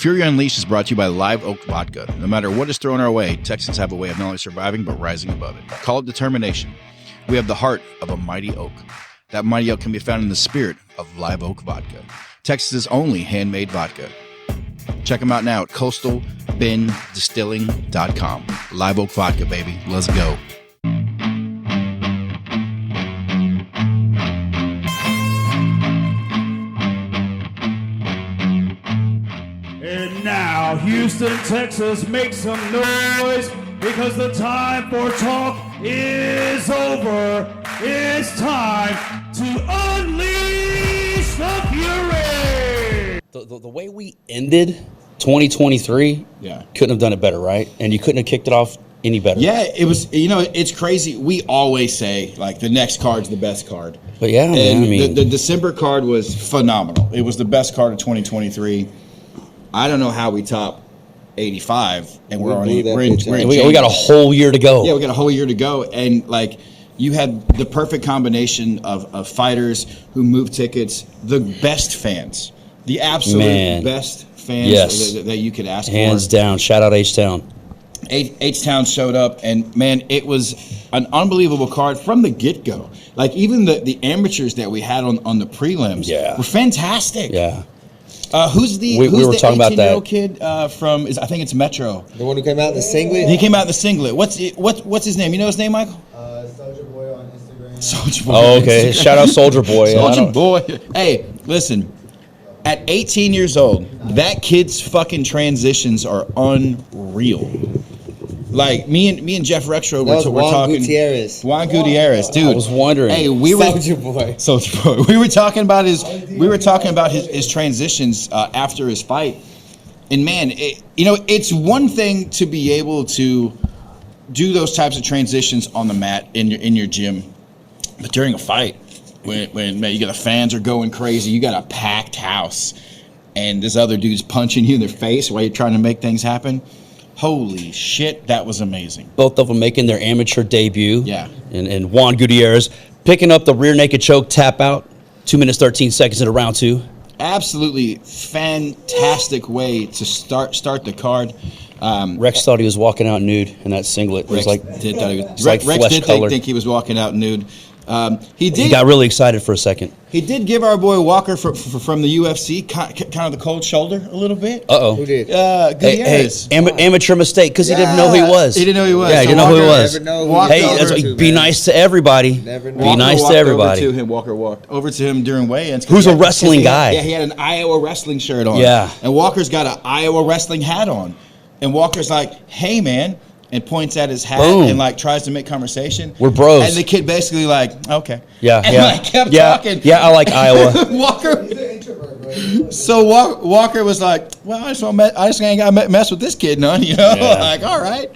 Fury Unleashed is brought to you by Live Oak Vodka. No matter what is thrown our way, Texans have a way of not only surviving, but rising above it. Call it determination. We have the heart of a mighty oak. That mighty oak can be found in the spirit of Live Oak Vodka, Texas's only handmade vodka. Check them out now at coastalbendistilling.com. Live Oak Vodka, baby. Let's go. And now, Houston, Texas, make some noise because the time for talk is over. It's time to unleash the fury. The way we ended 2023, couldn't have done it better, right? And you couldn't have kicked it off any better. Yeah, it was, it's crazy. We always say, like, the next card's the best card. But yeah, man, the December card was phenomenal. It was the best card of 2023. I don't know how we top 85, and we got a whole year to go. Yeah, we got a whole year to go, and like you had the perfect combination of fighters who moved tickets, the best fans, the absolute best fans that you could ask for. Hands down. Shout out H-Town. H-Town showed up, and man, it was an unbelievable card from the get-go. Like even the amateurs that we had on the prelims were fantastic. Yeah. Who's the 18-year-old kid from? I think it's Metro. The one who came out in the singlet. He came out in the singlet. What's his name? You know his name, Michael? Soldier Boy on Instagram. Soldier Boy. Oh, okay. Shout out Soldier Boy. Soldier Boy. Hey, listen. At 18 years old, that kid's fucking transitions are unreal. Like me and Jeff Rexroad were talking. Juan Gutierrez, dude. I was wondering. Hey, Soldier Boy. We were talking about his transitions after his fight, and man, it's one thing to be able to do those types of transitions on the mat in your gym, but during a fight, when man, you got the fans are going crazy, you got a packed house, and this other dude's punching you in the face while you're trying to make things happen. Holy shit, that was amazing. Both of them making their amateur debut. Yeah. And Juan Gutierrez picking up the rear naked choke tap out, 2 minutes, 13 seconds into round 2. Absolutely fantastic way to start the card. Rex thought he was walking out nude in that singlet. Rex did think he was walking out nude. He got really excited for a second. He did give our boy Walker from the UFC kind of the cold shoulder a little bit. Uh-oh. Who did? Gutierrez. Amateur mistake because he didn't know who he was. He didn't know who he was. Yeah, he didn't know who he was. Hey, be nice to everybody. Be nice to everybody. Walker walked over to him during weigh-ins. Who's a wrestling guy? Yeah, he had an Iowa wrestling shirt on. Yeah. And Walker's got an Iowa wrestling hat on. And Walker's like, hey, man. And points at his hat and like tries to make conversation. We're bros. And the kid basically like, okay. Yeah, and like kept talking. Yeah, I like Iowa. Walker. So Walker was like, well, I just ain't got to mess with this kid none, like, all right.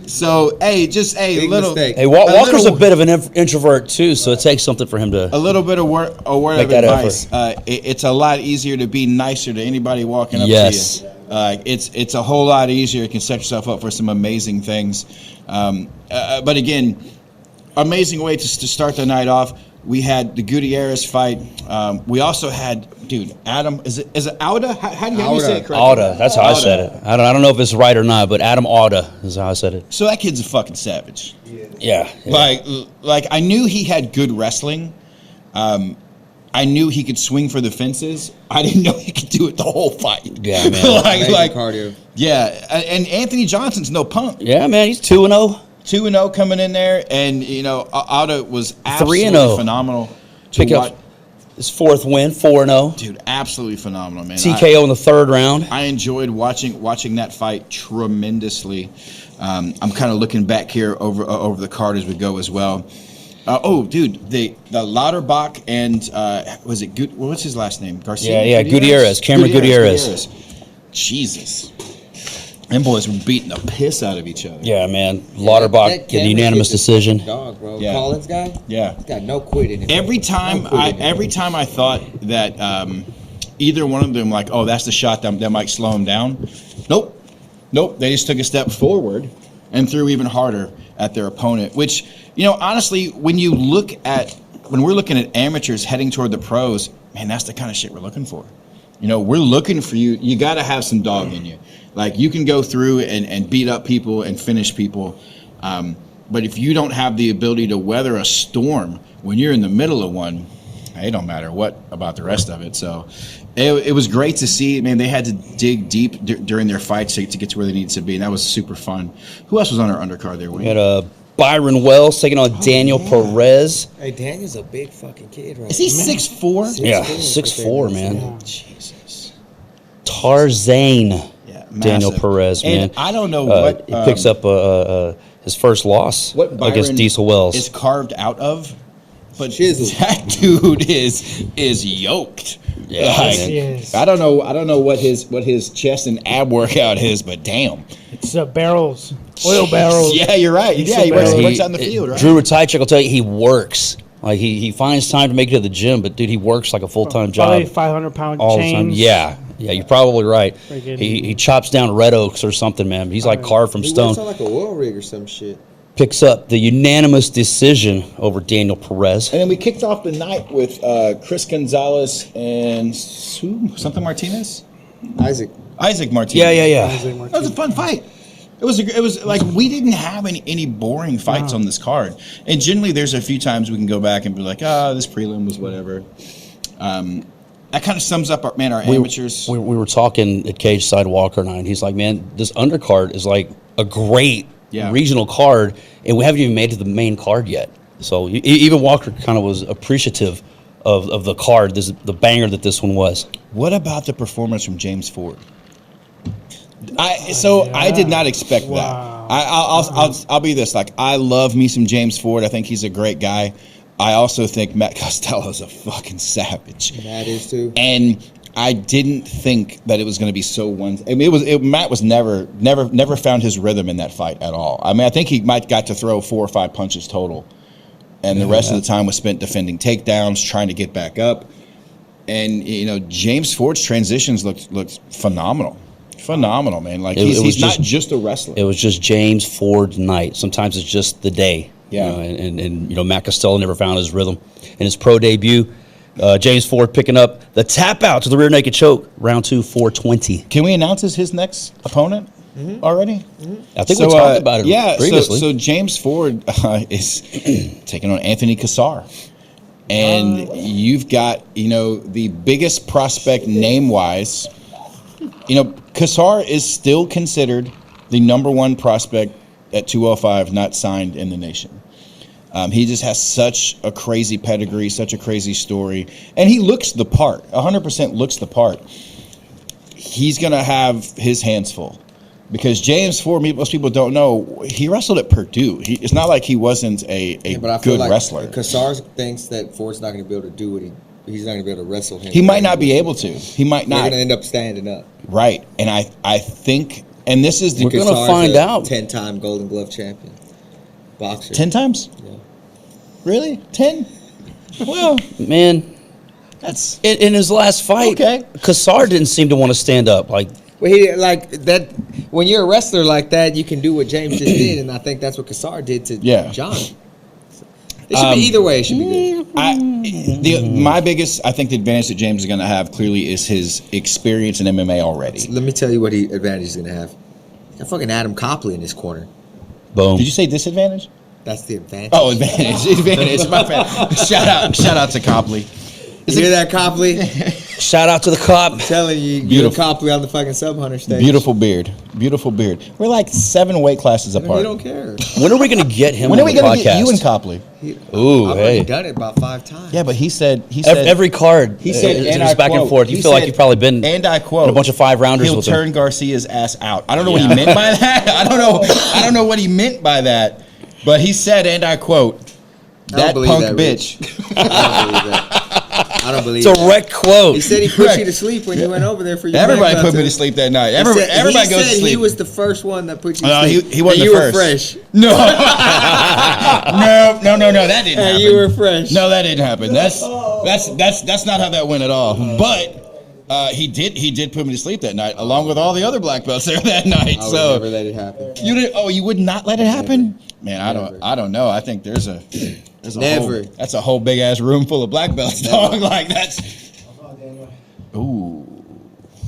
So, Walker's a bit of an introvert too, so it takes something for him to. A little bit of word of advice. It's a lot easier to be nicer to anybody walking up to you. It's a whole lot easier. You can set yourself up for some amazing things. But again, amazing way to start the night off. We had the Gutierrez fight. We also had, Adam. Is it Auda? How do you say it correctly? Auda. That's how I said it. I don't know if it's right or not, but Adam Auda is how I said it. So that kid's a fucking savage. Yeah. Like I knew he had good wrestling. I knew he could swing for the fences. I didn't know he could do it the whole fight. Yeah, man. like cardio. Yeah, and Anthony Johnson's no punk. Yeah, man. He's 2-0. 2-0 coming in there, and Auda was absolutely 3-0. Phenomenal. Pick up his 4th win, 4-0. Dude, absolutely phenomenal, man. TKO in the 3rd round. I enjoyed watching that fight tremendously. I'm kind of looking back here over the card as we go as well. The Lauterbach and was it what's his last name? Garcia? Yeah, Gutierrez. Cameron Gutierrez. Jesus. Them boys were beating the piss out of each other. Yeah, man. Lauterbach get a unanimous decision. Dog, bro. Yeah. Collins guy? Yeah. He's got no quit in him. Every time I thought that either one of them that's the shot that might slow him down. Nope. They just took a step forward and threw even harder at their opponent, which, honestly, when we're looking at amateurs heading toward the pros, man, that's the kind of shit we're looking for. we're looking for you. You got to have some dog in you. Like, you can go through and beat up people and finish people. But if you don't have the ability to weather a storm when you're in the middle of one, it don't matter what about the rest of it. So it was great to see. Man, they had to dig deep during their fights to get to where they needed to be, and that was super fun. Who else was on our undercard there? We had Byron Wells taking on Daniel Perez. Hey, Daniel's a big fucking kid, right? Is he 6'4"? Yeah, 6'4", man. Yeah. Jesus. Tarzan. Yeah, Daniel massive. Perez, man. And I don't know what he picks up his first loss against Diesel Wells. Is carved out of, but Chiseled. that dude is yoked. Yeah, Like, Yes. I don't know what his chest and ab workout is, but damn. It's barrels, oil barrels. Yeah, you're right. Yeah, he works out in the field, right? Drew Ratajczyk will tell you he works. Like he finds time to make it to the gym, but dude, he works like a full-time Probably job 500-pound all the time. chains. Yeah, you're probably right. Freaking- He chops down red oaks or something, man. He's like carved from He stone. works on like a oil rig or some shit. Picks up the unanimous decision over Daniel Perez. And then we kicked off the night with Chris Gonzalez and something Martinez? Isaac Martinez. Yeah. That was a fun fight. It was like we didn't have any boring fights on this card. And generally there's a few times we can go back and be like, this prelim was whatever. That kind of sums up our amateurs. We were talking at Cage Side Walker and I, and he's like, man, this undercard is like a great regional card, and we haven't even made it to the main card yet. So even Walker kind of was appreciative of the card, the banger that this one was. What about the performance from James Ford? I did not expect Wow. that. I'll be this. Like, I love me some James Ford. I think he's a great guy. I also think Matt Costello's a fucking savage. That is too. And I didn't think that it was going to be so one. I mean, Matt was never found his rhythm in that fight at all. I mean, I think he might got to throw 4 or 5 punches total, and the rest of the time was spent defending takedowns, trying to get back up. And James Ford's transitions looked phenomenal. Phenomenal, man. Like he's not just a wrestler. It was just James Ford night. Sometimes it's just the day. Yeah. And Matt Costello never found his rhythm. In his pro debut, James Ford picking up the tap out to the rear naked choke, round 2, 420. Can we announce his next opponent already? I think we talked about it previously. So James Ford is taking on Anthony Cassar. And you've got, the biggest prospect name-wise. Cassar is still considered the number 1 prospect at 205 not signed in the nation. He just has such a crazy pedigree, such a crazy story. And he looks the part, 100% looks the part. He's going to have his hands full. Because James Ford, most people don't know, he wrestled at Purdue. It's not like he wasn't a good wrestler. Cassar thinks that Ford's not going to be able to do what he's not going to be able to wrestle him. He might not be able to. He might not. They're going to end up standing up. Right. And I think, and this is the... We're going to find out. 10-time Golden Glove champion. Boxer. 10 times? Yeah. Really? 10? Well, man, that's... In his last fight, Cassar didn't seem to want to stand up. Like, well, he like that. When you're a wrestler like that, you can do what James just did, and I think that's what Cassar did to John. It should be either way. It should be good. My biggest, I think, the advantage that James is going to have clearly is his experience in MMA already. Let me tell you what advantage he's going to have. Got fucking Adam Copley in his corner. Boom. Did you say disadvantage? That's the advantage. Oh, advantage. My bad. Shout out to Copley. You hear that, Copley? Shout out to the cop. I'm telling you, Beautiful. Copley on the fucking Sub Hunter stage. Beautiful beard. We're like 7 weight classes apart. We don't care. When are we going to get him When on are we the going to podcast? get you and Copley? Ooh, I've already done it about 5 times. Yeah, but he said every card. He said, it's and just I back and quote, forth. You he feel like said, you've probably been and I quote, in a bunch of 5-rounders he'll with turn him. Garcia's ass out. I don't know what he meant by that. I don't know what he meant by that. But he said, and I quote, that punk bitch. I don't believe that. I don't believe Direct quote. He said he put you to sleep when you went over there for your Everybody put me to sleep that night. Everybody goes to sleep. He was the first one that put you to sleep. He wasn't and the you first. were fresh. No. no, that didn't happen. And you were fresh. No, that didn't happen. That's not how that went at all. But he did put me to sleep that night, along with all the other black belts there that night. I would so never let it happen. you did. Oh, you would not let it happen? Man, I don't know. I think there's a Never. That's a whole big ass room full of black belts, dog. Like that's. Ooh.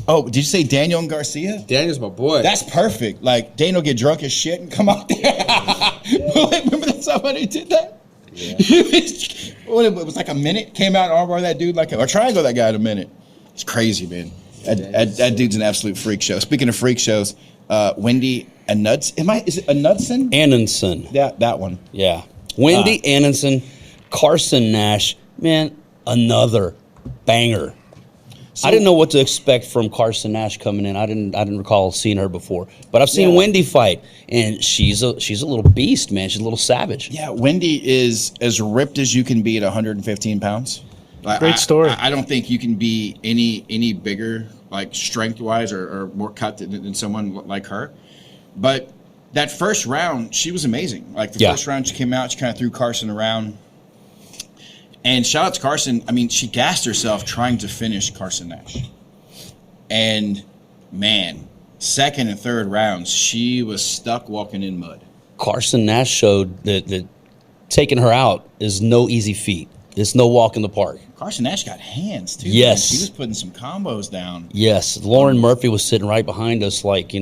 Oh, did you say Daniel and Garcia? Daniel's my boy. That's perfect. Like, Daniel get drunk as shit and come out there. Remember that somebody did that? Yeah. It was like a minute, came out and armbar that dude or triangle that guy in a minute. It's crazy, man. That dude's an absolute freak show. Speaking of freak shows, Wendy and Nuts. Is it a Knudsen? Annenson. Yeah, that one. Yeah. Wendy Annenson, Carson Nash. Man, another banger. So, I didn't know what to expect from Carson Nash coming in. I didn't recall seeing her before, but I've seen Wendy fight, and she's a little beast, man. She's a little savage. Yeah, Wendy is as ripped as you can be at 115 pounds. Great story. I don't think you can be any bigger, like strength wise, or more cut than someone like her. But that first round, she was amazing. Like the first round, she came out, she kind of threw Carson around. And shout out to Carson. I mean, she gassed herself trying to finish Carson Nash. And, man, second and third rounds, she was stuck walking in mud. Carson Nash showed that taking her out is no easy feat. It's no walk in the park. Carson Nash got hands, too. Yes. Man. She was putting some combos down. Yes. Lauren Murphy was sitting right behind us, like,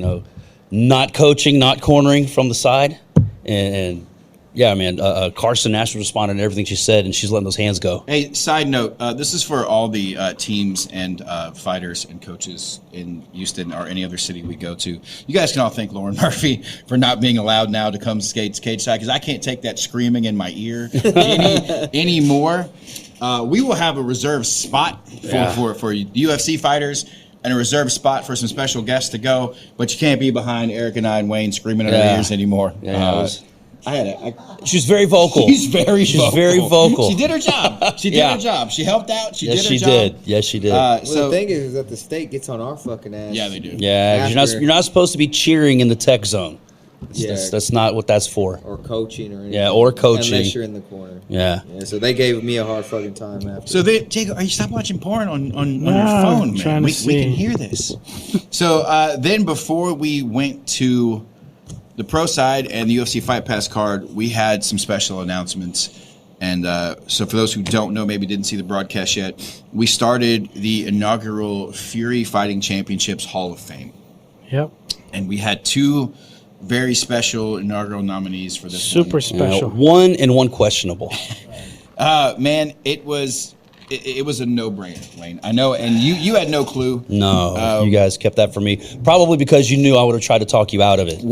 not coaching, not cornering from the side. And yeah, man, Carson Nash responded to everything she said, and she's letting those hands go. Hey, side note, this is for all the teams and fighters and coaches in Houston or any other city we go to. You guys can all thank Lauren Murphy for not being allowed now to come skate cage side, because I can't take that screaming in my ear anymore. We will have a reserved spot for UFC fighters and a reserved spot for some special guests to go, but you can't be behind Eric and I and Wayne screaming in our ears anymore. Yeah, She's very vocal. She's very vocal. She did her job. She helped out. She did her job. Yes, she did. The thing is that the state gets on our fucking ass. Yeah, they do. Yeah, you're not supposed to be cheering in the tech zone. That's not what that's for. Or coaching or anything. Yeah, or coaching. Unless you're in the corner. Yeah. So they gave me a hard fucking time after. So Jacob, are you stop watching porn on your phone, man? We can hear this. So then before we went to the pro side and the UFC Fight Pass card, we had some special announcements. And so for those who don't know, maybe didn't see the broadcast yet, we started the inaugural Fury Fighting Championships Hall of Fame. Yep. And we had two very special inaugural nominees for this. Super special. One and one questionable. Man, it was a no-brainer, Wayne. I know, and you had no clue. No, you guys kept that for me. Probably because you knew I would have tried to talk you out of it.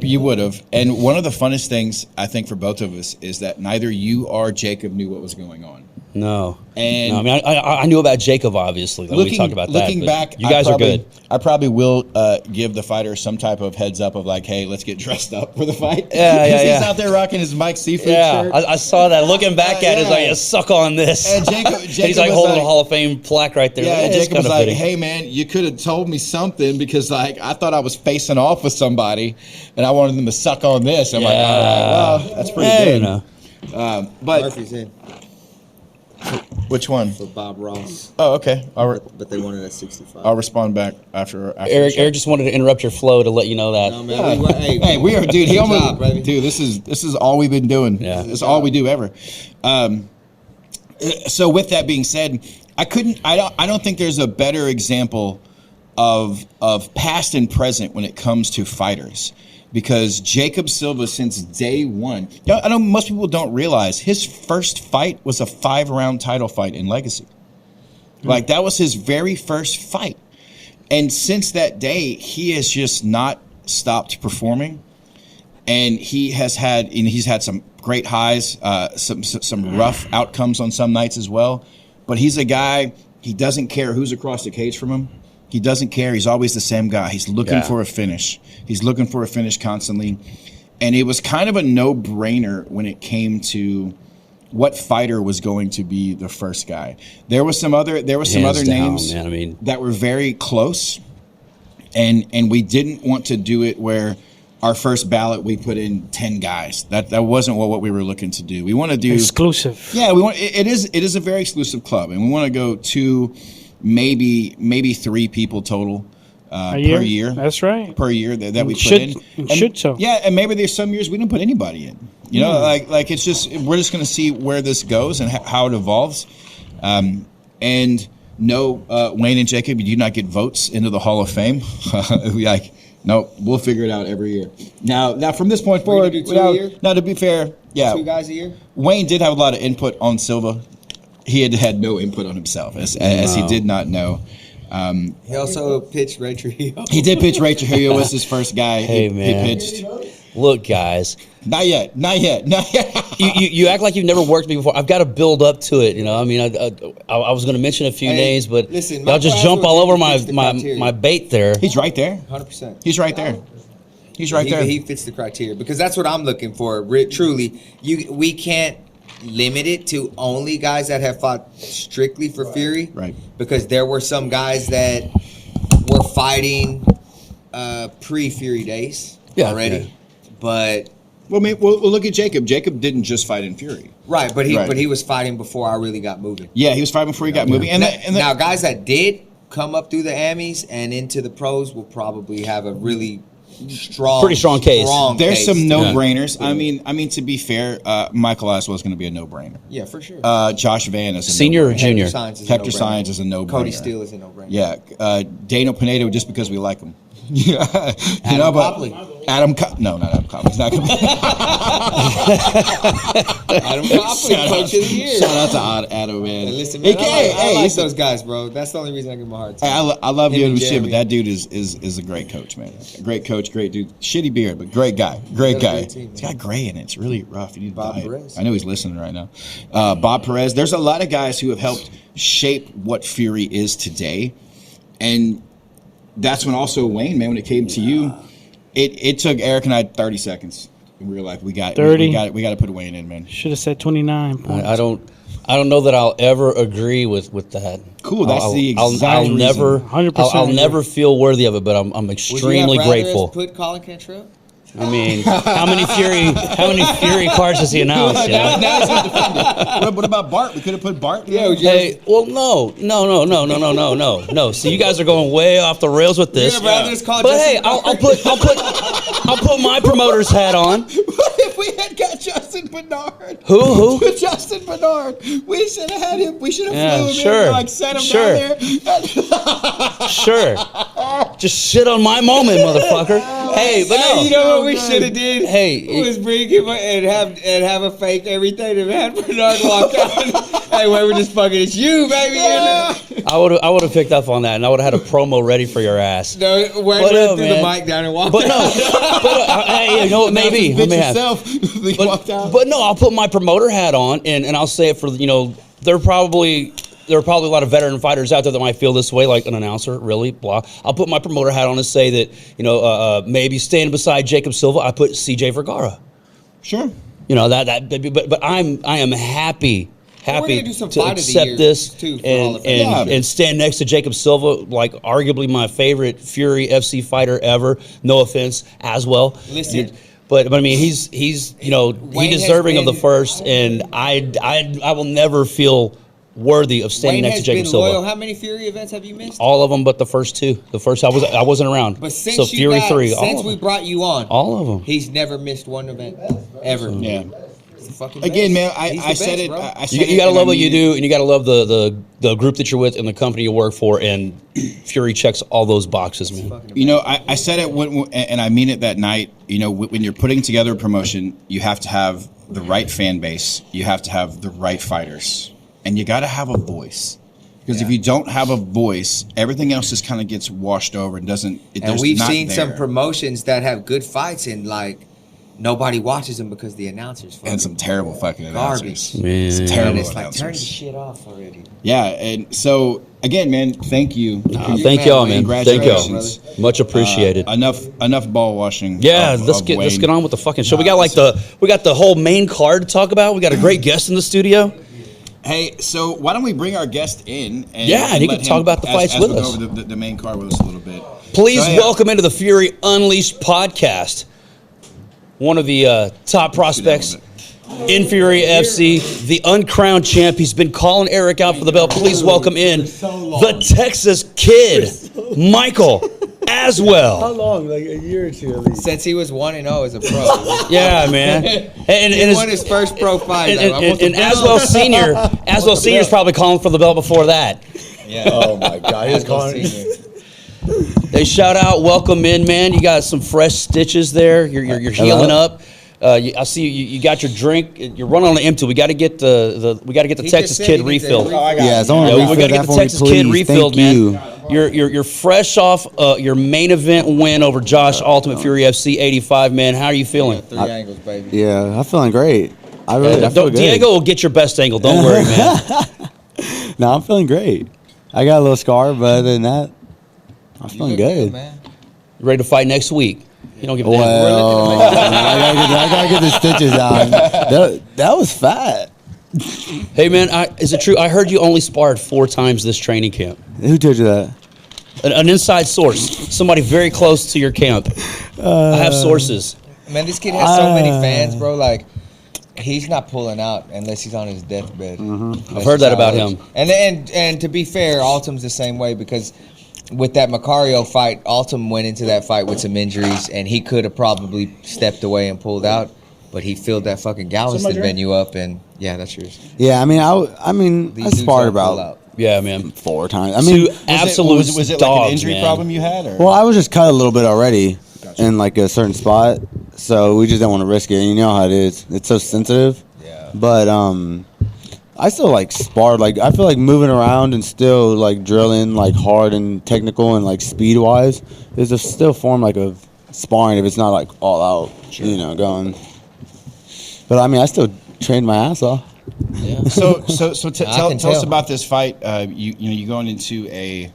You would have. And one of the funnest things, I think, for both of us is that neither you or Jacob knew what was going on. No. And I mean, I knew about Jacob, obviously. We talked about that. Looking back, you guys are good. I probably will give the fighter some type of heads up of like, hey, let's get dressed up for the fight. Yeah. He's out there rocking his Mike Seafood shirt. I saw that. Looking back at it, it's like, suck on this. And Jacob he's like holding a Hall of Fame plaque right there. Yeah, Jacob was like, hey, man, you could have told me something because like I thought I was facing off with somebody and I wanted them to suck on this. I'm like, all right, well, that's pretty good. But Murphy's in. Which one? For Bob Ross. Oh, okay. But they wanted at 65. I'll respond back after Eric just wanted to interrupt your flow to let you know that. No, man, we are, dude. He almost, job, baby. dude. This is all we've been doing. Yeah, it's all we do ever. So with that being said, I don't think there's a better example of past and present when it comes to fighters. Because Jacob Silva, since day one, I know most people don't realize his first fight was a 5-round title fight in Legacy. Like that was his very first fight, and since that day, he has just not stopped performing. And he's had some great highs, some rough outcomes on some nights as well. But he's a guy. He doesn't care who's across the cage from him. He doesn't care. He's always the same guy. He's looking for a finish. He's looking for a finish constantly. And it was kind of a no-brainer when it came to what fighter was going to be the first guy. There was some other names that were very close. And we didn't want to do it where our first ballot we put in 10 guys. That wasn't what we were looking to do. We want to do exclusive. Yeah, it is a very exclusive club, and we want to go to maybe 3 people total per year. That's right. Per year that we put in. Yeah, and maybe there's some years we didn't put anybody in. You know, like it's just we're just going to see where this goes and how it evolves. And Wayne and Jacob, you do not get votes into the Hall of Fame. We like, no, we'll figure it out every year. Now from this point forward, do 2 a year? Now to be fair, yeah, 2 guys a year. Wayne did have a lot of input on Silva. He had no input on himself, as he did not know. He also pitched Ray Trujillo. He did pitch Ray Trujillo was his first guy. Hey, he man. pitched. Look, guys. Not yet. You act like you've never worked with me before. I've got to build up to it. You know, I mean, I was going to mention a few names, but listen, y'all just jump all over my bait there. He's right there. 100%. He's right there. He's right there. He fits the criteria because that's what I'm looking for. Truly, we can't limit it to only guys that have fought strictly for Fury. Right. Because there were some guys that were fighting pre-Fury days already. Yeah. But Well, look at Jacob. Jacob didn't just fight in Fury. right, but he was fighting before I really got moving. Yeah, he was fighting before he got moving. Now guys that did come up through the Amis and into the pros will probably have a really pretty strong case. There's some no-brainers. Yeah. I mean, to be fair, Michael Aswell is going to be a no-brainer. Yeah, for sure. Josh Van is a senior or no-brainer. junior. Hector Science is a no-brainer. Cody Steele is a no-brainer. Yeah, Dano Pinedo just because we like him. Yeah, Adam Copley. No, not Adam Copley. He's not going to be. Adam Copley, coach of the year. Shout out to Adam, man. Hey, listen, man, I like those guys, bro. That's the only reason I give him a hard time. I love you and shit, but that dude is a great coach, man. A great coach, great dude. Shitty beard, but great guy. Great guy. He's got gray in it. It's really rough. You need to Bob buy it. Perez. I know he's listening right now. Bob Perez. There's a lot of guys who have helped shape what Fury is today, and that's when also Wayne, man, when it came to you, it took Eric and I 30 seconds. And we were like, we got 30. We got to put Wayne in, man. Should have said 29 points. I don't know that I'll ever agree with that. Cool, that's the exact I'll reason. never 100% I'll never feel worthy of it, but I'm Would extremely you have rather grateful. us put Colin Cantrell? I mean, how many Fury cards has he announced? You know? Now he's going to defend it. What about Bart? We could have put Bart. Yeah, Hey, well, no. See, you guys are going way off the rails with this. You'd rather us call But Justin hey, I'll put my promoter's hat on. What if we had got Justin Bernard? Who? With Justin Bernard. We should have had him. We should have flew him sure. in and set him down there. Sure. Just shit on my moment, motherfucker. Hey, but no. You know what we should have did? Hey, was bring him and have a fake everything and have Bernard walk out. Hey, we were just fucking. It's you, baby. I would have picked up on that, and I would have had a promo ready for your ass. No, Wayne threw the mic down and walked out. Hey, you know what? Maybe I may have. But no, I'll put my promoter hat on, and I'll say it for there are probably a lot of veteran fighters out there that might feel this way, like an announcer, really, blah. I'll put my promoter hat on and say that, maybe standing beside Jacob Silva, I put CJ Vergara. Sure. You know, but I am happy to accept this too, and stand next to Jacob Silva, like arguably my favorite Fury FC fighter ever. No offense, Aswell. Listen. But I mean, he's he's deserving of the first, and I will never feel worthy of standing next to Jacob Silva. Loyal. How many Fury events have you missed? All of them, but the first two. The first I wasn't around. But since so Fury 3, since we brought you on, all of them. He's never missed one event ever. Yeah. Again, man, I said it. You gotta love what you do, and you gotta love the group that you're with and the company you work for. And Fury checks all those boxes, man. You know, I said it and I mean it that night. You know, when you're putting together a promotion, you have to have the right fan base. You have to have the right fighters, and you got to have a voice. Because if you don't have a voice, everything else just kind of gets washed over and doesn't. And we've seen some promotions that have good fights and nobody watches them because the announcers and some terrible fucking announcers. Man. Some terrible it's announcers. Turn the shit off already. Yeah, and so again, man, thank you. Thank y'all, man. Thank y'all. Much appreciated. Enough ball washing. Yeah, let's get on with the fucking show. We got the whole main card to talk about. We got a great guest in the studio. Hey, so why don't we bring our guest in? And he can talk about the fights with us. Go over the main card with us a little bit. Please welcome into the Fury Unleashed podcast, one of the top prospects in Fury FC, the uncrowned champ. He's been calling Eric out for the belt. Please welcome in the Texas Kid, Michael Aswell. How long? Like a year or two at least. Since he was 1-0 as a pro. Yeah, man. And he won his first pro fight. And Aswell Sr. is probably calling for the belt before that. Yeah. Oh my God, he was calling. Hey, shout out, welcome in, man. You got some fresh stitches there. You're healing up. I see you got your drink. You're running on the empty. We got to get the Texas Kid refilled. Yeah, someone we refill got to that get the for me, Texas Kid please. refilled, Thank man. you. You're fresh off your main event win over Josh Altum at Fury FC 85, man. How are you feeling? 3 angles, baby. Yeah, I'm feeling great. I feel good. Diego will get your best angle. Don't worry, man. No, I'm feeling great. I got a little scar, but other than that, I'm feeling good. man. You ready to fight next week? You don't give a damn. Well, I gotta get the stitches on. That was fat. Hey, man, is it true? I heard you only sparred 4 times this training camp. Who told you that? An inside source, somebody very close to your camp. I have sources. Man, this kid has so many fans, bro. Like, he's not pulling out unless he's on his deathbed. I've heard that about him. And to be fair, Altum's the same way because with that Macario fight, Altum went into that fight with some injuries, and he could have probably stepped away and pulled out, but he filled that fucking Galveston venue up, and yeah, that's yours. Yeah, I sparred about Yeah, man. 4 times. I mean, Two absolute was it dogs, like an injury man. problem you had? Or? well, I was just cut a little bit already in like a certain spot, so we just don't want to risk it. And you know how it is; it's so sensitive. Yeah. But I still like sparred. Like I feel like moving around and still like drilling like hard and technical and like speed wise is a still form like of sparring if it's not like all out, going. But I mean, I still trained my ass off. Yeah. So tell us about this fight. You going into a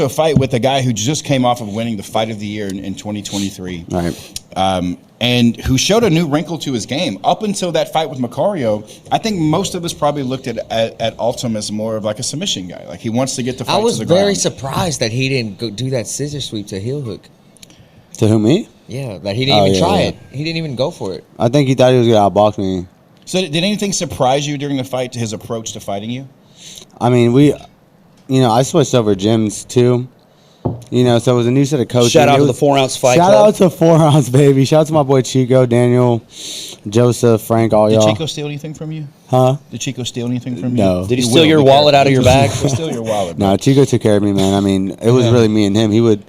fight with a guy who just came off of winning the Fight of the Year in 2023. Right. And who showed a new wrinkle to his game. Up until that fight with Macario, I think most of us probably looked at Altum as more of like a submission guy. Like he wants to get the fight I was to the ground. very surprised that he didn't go do that scissor sweep to heel hook. To who, me? Yeah, that he didn't even try it. He didn't even go for it. I think he thought he was gonna outbox me. So did anything surprise you during the fight, his approach to fighting you? I mean, I switched over gyms too. So it was a new set of coaches. Shout out to the 4-ounce fight Shout club. out to 4-ounce, baby. Shout out to my boy Chico, Daniel, Joseph, Frank, all Did y'all. Chico steal anything from you? Huh? Did Chico steal anything from No. you? Did he steal your wallet out of your bag? He'll steal your wallet. No, Chico took care of me, man. I mean, it was really me and him. He would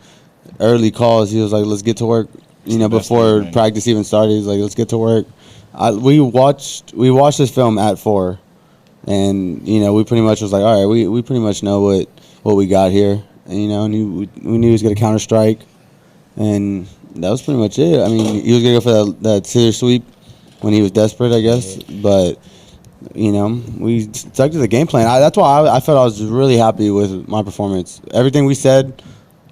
early calls. He was like, "Let's get to work." Before practice even started, he's like, "Let's get to work." We watched this film at 4, and we pretty much was like, "All right, we pretty much know what we got here." And we knew he was gonna counter strike, and that was pretty much it. I mean, he was gonna go for that scissor sweep when he was desperate, I guess. But we stuck to the game plan. That's why I felt I was really happy with my performance. Everything we said,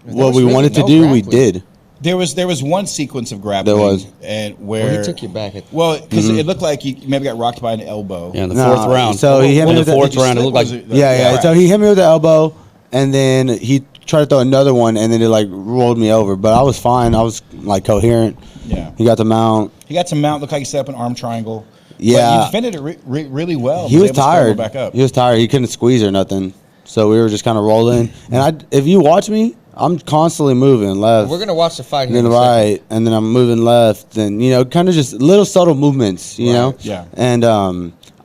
what we wanted to do, we did. There was one sequence of grappling. There was. And where he took you back. Because it looked like you maybe got rocked by an elbow. Yeah, in the 4th round. So he hit me in with the 4th round. It looked like yeah. So he hit me with the elbow, and then he tried to throw another one, and then it like rolled me over. But I was fine. I was like coherent. Yeah. He got the mount. Looked like he set up an arm triangle. Yeah. But you defended it really well. He was able to tired. back up. He was tired. He couldn't squeeze or nothing. So we were just kind of rolling. And if you watch me, I'm constantly moving left. We're going to watch the fight. Then right, and then I'm moving left, and kind of just little subtle movements, know. Yeah. And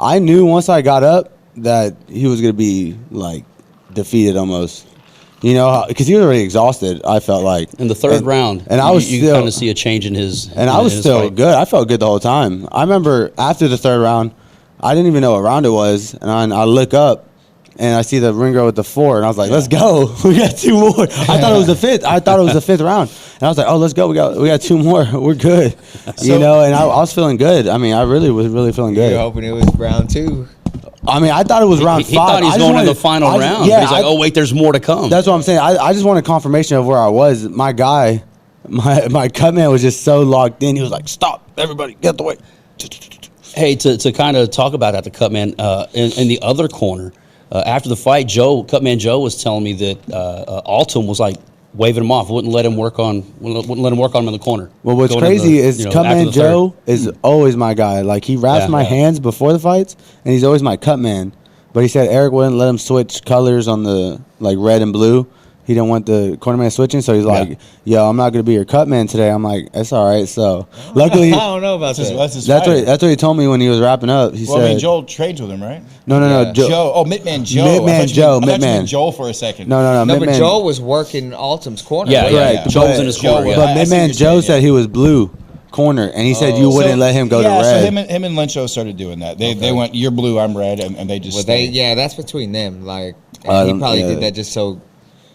I knew once I got up that he was gonna be like defeated almost, because he was already exhausted. I felt like in the 3rd round, and I was you still kind of see a change in his. And I was still fight. good. I felt good the whole time. I remember after the 3rd round, I didn't even know what round it was, and I look up. And I see the ring girl with the 4, and I was like, "Let's go! We got 2 more." I thought it was the 5th. I thought it was the 5th round, and I was like, "Oh, let's go! We got 2 more. We're good." And I was feeling good. I mean, I was really feeling good. You're hoping it was round 2. I mean, I thought it was round 5. He thought he was going to the final round. Yeah, but he's like, "Oh wait, there's more to come." That's what I'm saying. I just wanted confirmation of where I was. My guy, my cut man was just so locked in. He was like, "Stop! Everybody, get the way." Hey, to kind of talk about that, the cut man in the other corner. After the fight, Cutman Joe was telling me that Altum was like waving him off, wouldn't let him work on him in the corner. Well, what's crazy is Cutman Joe is always my guy. Like he wraps my hands before the fights, and he's always my cut man. But he said Eric wouldn't let him switch colors on the like red and blue He didn't want the cornerman switching, so he's like, "Yo, I'm not gonna be your cut man today." I'm like, "That's all right." So luckily, I don't know about that. that's what he told me when he was wrapping up. He Well, said, I mean, Joel trades with him, right? "No, Yeah. Joe. Oh, Midman Joe. Midman Joe, I thought you Midman. meant Joel for a second. No, No, but Midman- Joel was working Altum's corner. Yeah, right? yeah, Correct. Joe was But- in his Joe corner. was- Yeah. But I see what Midman you're Joe saying, said yeah. he was blue corner, and he said you wouldn't let him go to red. So him and Lencho started doing that. They went, you're blue, I'm red, and they just Well, stayed. that's between them. Like, and he probably yeah. did that just so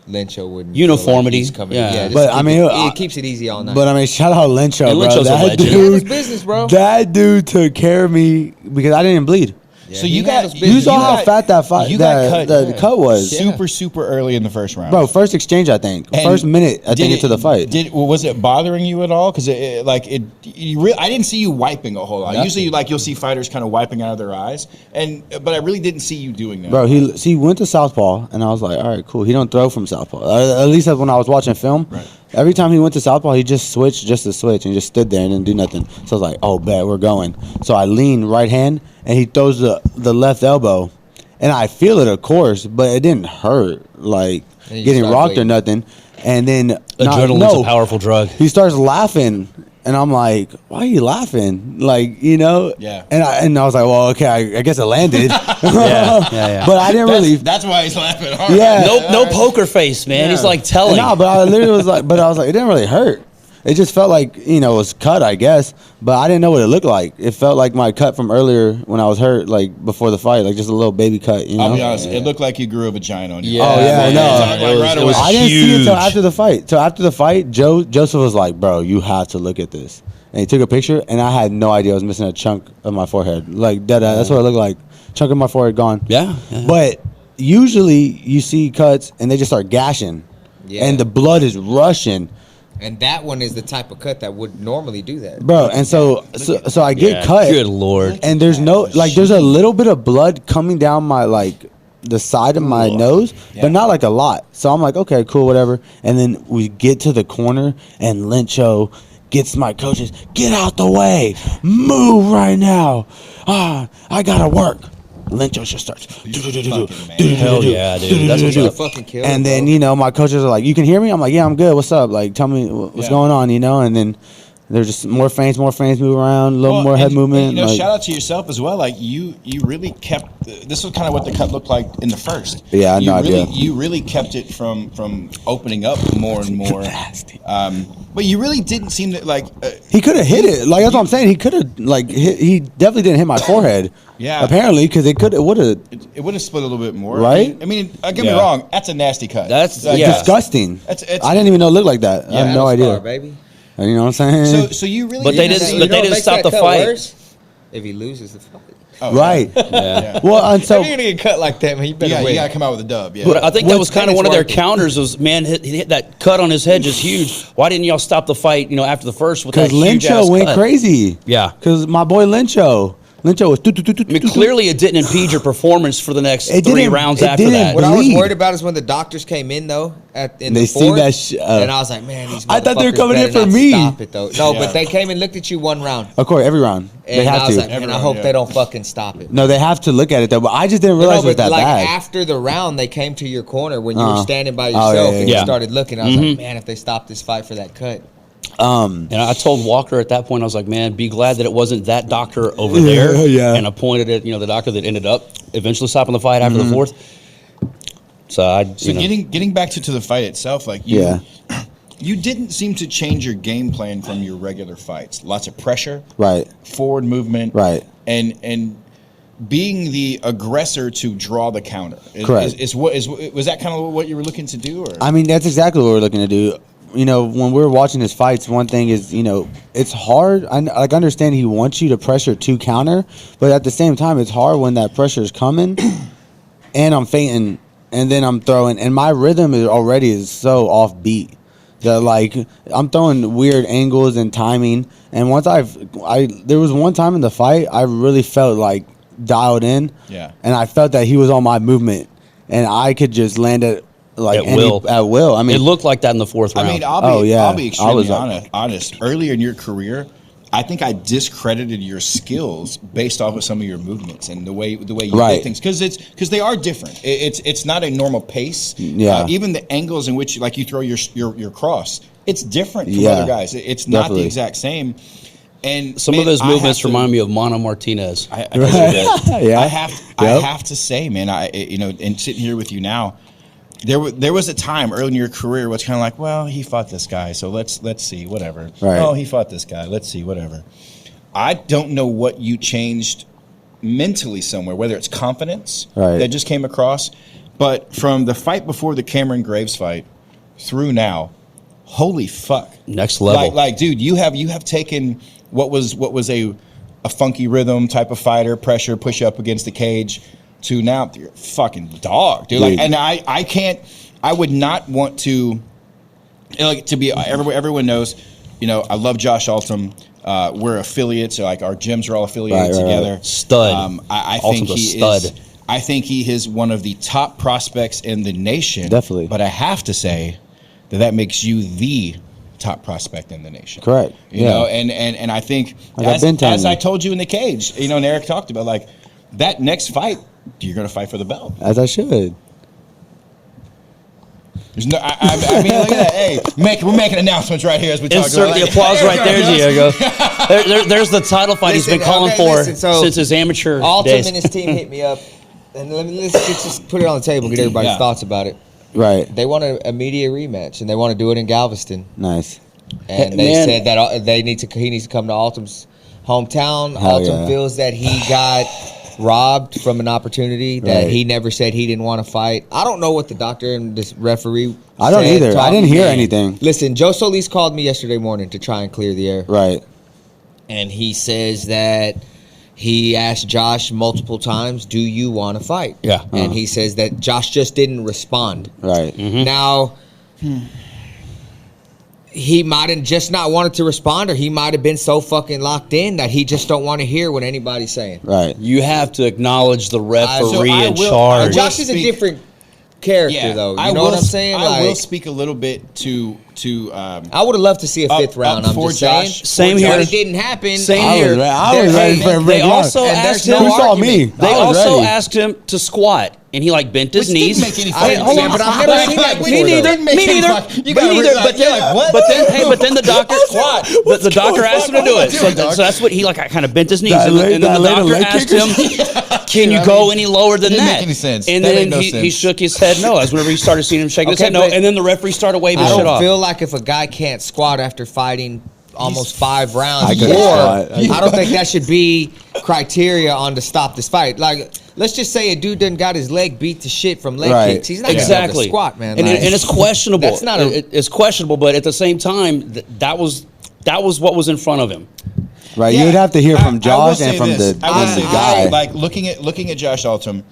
Lencho wouldn't Uniformity, feel like he's coming. yeah. just But, keep I mean, it keeps it easy all night. But I mean, shout out Lencho, Yeah, bro. Lencho's a That legend. He handles dude, business, bro. that dude took care of me because I didn't bleed. So you got You saw how fat that fight, You got the cut was, super early in the first round, bro. First exchange, I think. And First minute, I did think it- into the fight. Was it bothering you at all? Because I didn't see you wiping a whole lot. Nothing. Usually, you'll see fighters kind of wiping out of their eyes, but I really didn't see you doing that. Bro, he went to southpaw, and I was like, all right, cool. He don't throw from southpaw. At least that's when I was watching film. Right. Every time he went to southpaw, he just switched just to switch and just stood there and didn't do nothing. So I was like, oh, bet, we're going. So I lean right hand, and he throws the left elbow. And I feel it, of course, but it didn't hurt, like And you getting start rocked or bleeding. nothing. And then Adrenaline's a powerful drug. he starts laughing, and I'm like, "Why are you laughing?" Like, you know? Yeah. And I was like, "Well, okay, I guess it landed." yeah. But I didn't really. That's why he's laughing hard. Yeah. No poker face, man. He's like telling. No, but I literally was like, but I was like, it didn't really hurt. It just felt like, it was cut, I guess, but I didn't know what it looked like. It felt like my cut from earlier when I was hurt, like before the fight, like just a little baby cut, I'll be honest. It looked like you grew a vagina on you. Yeah. Oh, yeah, man. no. It was I didn't see it till huge. after the fight. Till after the fight, Joseph was like, "Bro, you have to look at this." And he took a picture, and I had no idea I was missing a chunk of my forehead. Like dead eye. That's what it looked like. Chunk of my forehead gone. Yeah. But usually you see cuts, and they just start gashing, Yeah. and the blood is rushing. And that one is the type of cut that would normally do that. Bro, and so I get Yeah, cut, Good lord. and there's there's a little bit of blood coming down my the side of my nose, but not like a lot. So I'm like, okay, cool, whatever. And then we get to the corner, and Lencho gets my coaches, get out the way, move right now. I gotta work. Lencho just starts. Hell yeah, dude. That's what's You're a up. fucking killer. And then, bro. my coaches are like, you can hear me? I'm like, yeah, I'm good. What's up? Like, tell me what's going on, And then there's just more feints move around, a little more head movement. And, like, shout out to yourself as well. Like you really kept. This was kind of what the cut looked like in the first. Yeah, I had no idea. You really kept it from opening up more and more. Nasty. But you really didn't seem to like. He could have hit it. Like, that's what I'm saying. He could have, he definitely didn't hit my forehead. Yeah. Apparently, because it would have. It would have split a little bit more, Right? I mean, don't get me Yeah. wrong. That's a nasty cut. That's- Like, yeah. Disgusting. It's- I didn't even know it looked like that. I have no Battle idea. scar, baby. You know what I'm saying? So you really. But they didn't didn't- see- but they didn't makes stop that the cut fight. worse if he loses the fight. Oh, right. Yeah. Well, and so If you're gonna get cut like that, man, you better You win. gotta come out with a dub. Yeah. But I think that was kind of it's one of their working. counters. Was man he hit that cut on his head just huge. Why didn't y'all stop the fight? After the first with that because huge ass Lencho went cut? crazy. Yeah. Because my boy Lencho was. I mean, clearly it didn't impede your performance for the next It 3 didn't- rounds it after didn't. that. What I was Bleed. worried about is when the doctors came in though in They the seen fourth, that shit, and I was like, man, these I thought they were motherfuckers coming in better for not me. Stop it though. No, Yeah. but they came and looked at you one round, Of course, every round and they I have was to. like, man, I Everyone, hope yeah. they don't fucking stop it. No, they have to look at it though. But I just didn't realize it was but that like bad. after the round, they came to your corner when you were standing by Oh, yourself yeah, and yeah. you Yeah. started looking. I was like, man, if they stop this fight for that cut. And I told Walker at that point, I was like, man, be glad that it wasn't that doctor over there. Yeah. And appointed it, the doctor that ended up eventually stopping the fight after the fourth. So getting back to the fight itself, like you, Yeah. you didn't seem to change your game plan from your regular fights. Lots of pressure, Right. forward movement, Right. and being the aggressor to draw the counter. Correct. Was that kind of what you were looking to do? Or? I mean, that's exactly what we're looking to do. When we're watching his fights, one thing is, it's hard. I understand he wants you to pressure to counter, but at the same time, it's hard when that pressure is coming, and I'm feinting, and then I'm throwing, and my rhythm is so offbeat that I'm throwing weird angles and timing. And once there was one time in the fight I really felt dialed in, Yeah. and I felt that he was on my movement, and I could just land it. At will. At will. I mean, it looked like that in the fourth round. I mean, I'll be I extremely was honest. Earlier in your career, I think I discredited your skills based off of some of your movements and the way you Right. did things because they are different. It's not a normal pace. Yeah. Even the angles in which like you throw your cross, it's different from Yeah. other guys. It's not Definitely. the exact same. And Some man, of his I have movements to- remind me of Mono Martinez. I guess it did. Yeah. I Yep. have to say, man, and sitting here with you now, there was a time early in your career where it's kind of like, well, he fought this guy, so let's see, whatever. Right. Oh, he fought this guy, let's see, whatever. I don't know what you changed mentally somewhere, whether it's confidence Right. that just came across, but from the fight before the Cameron Graves fight through now, holy fuck, Next level. like dude, you have taken what was a funky rhythm type of fighter, pressure, push up against the cage, to now you're a fucking dog, dude. Like, Dude. and I would not want to, like, to be everyone knows, I love Josh Altum. We're affiliates, like our gyms are all affiliated Right. together. Stud. I think Altum's a he stud. is. I think he is one of the top prospects in the nation. Definitely. But I have to say that makes you the top prospect in the nation. Correct. You know, and I think Like I've been telling as you. I told you in the cage, and Eric talked about, like, that next fight, you're going to fight for the belt. As I should. There's no, I mean, look at that. Hey, we're making announcements right here as we talk Insert about the it. applause right there, Diego. There's the title fight he's been Listen, calling okay, for listen, so since his amateur Altum days. and his team hit me up, and let's just put it on the table, get everybody's Yeah. thoughts about it. Right. They want an immediate rematch, and they want to do it in Galveston. Nice. And Hey, they man. said that he needs to come to Altum's hometown. Hell Altum yeah. feels that he got robbed from an opportunity that Right. he never said he didn't want to fight. I don't know what the doctor and this referee I don't said, either. I talked- didn't hear Man. anything. Listen, Joe Solis called me yesterday morning to try and clear the air. Right. And he says that he asked Josh multiple times, do you want to fight? Yeah. And he says that Josh just didn't respond. Right. Now, he might have just not wanted to respond, or he might have been so fucking locked in that he just don't want to hear what anybody's saying. Right. You have to acknowledge the referee I in will- charge. Josh is a speak- different character, though. You know what I'm saying? I will Like, speak a little bit to I would have loved to see a fifth up round. I'm for just saying. Josh. Same for here. But Josh. it didn't happen. Same I here. was ready, I was ready for a They big round. also And asked there's him. no Who saw me? argument. They I was also ready. asked him to squat, and he like bent his Which knees. didn't make any I- fucking sense. but I've never seen that Me before, neither. though. Didn't make Me any neither. fuck- You Me gotta neither. like, But you're then, like, what? but then the doctor Squat. the doctor asked him to do it. So, dog? so that's what he like. I kind of bent his knees, That and leg- then the that leg doctor leg asked kicker? him, "Can you go any lower than Didn't that?" make any sense. And That then made no he sense. shook his head no. As whenever you started seeing him shaking his Okay, head no, but and then the referee started waving I shit don't off. feel like if a guy can't squat after fighting almost 5 rounds I couldn't more, squat. I don't think that should be criteria on to stop this fight. Like, let's just say a dude done got his leg beat to shit from leg Right. kicks. He's not gonna be able Exactly. to squat, man. And, Like, and it's questionable. That's not a- it's questionable, but at the same time, that was what was in front of him. Right. Yeah, You would have to hear I from will Josh say and from this. the, I will from the say guy. this. Like looking at Josh Altum,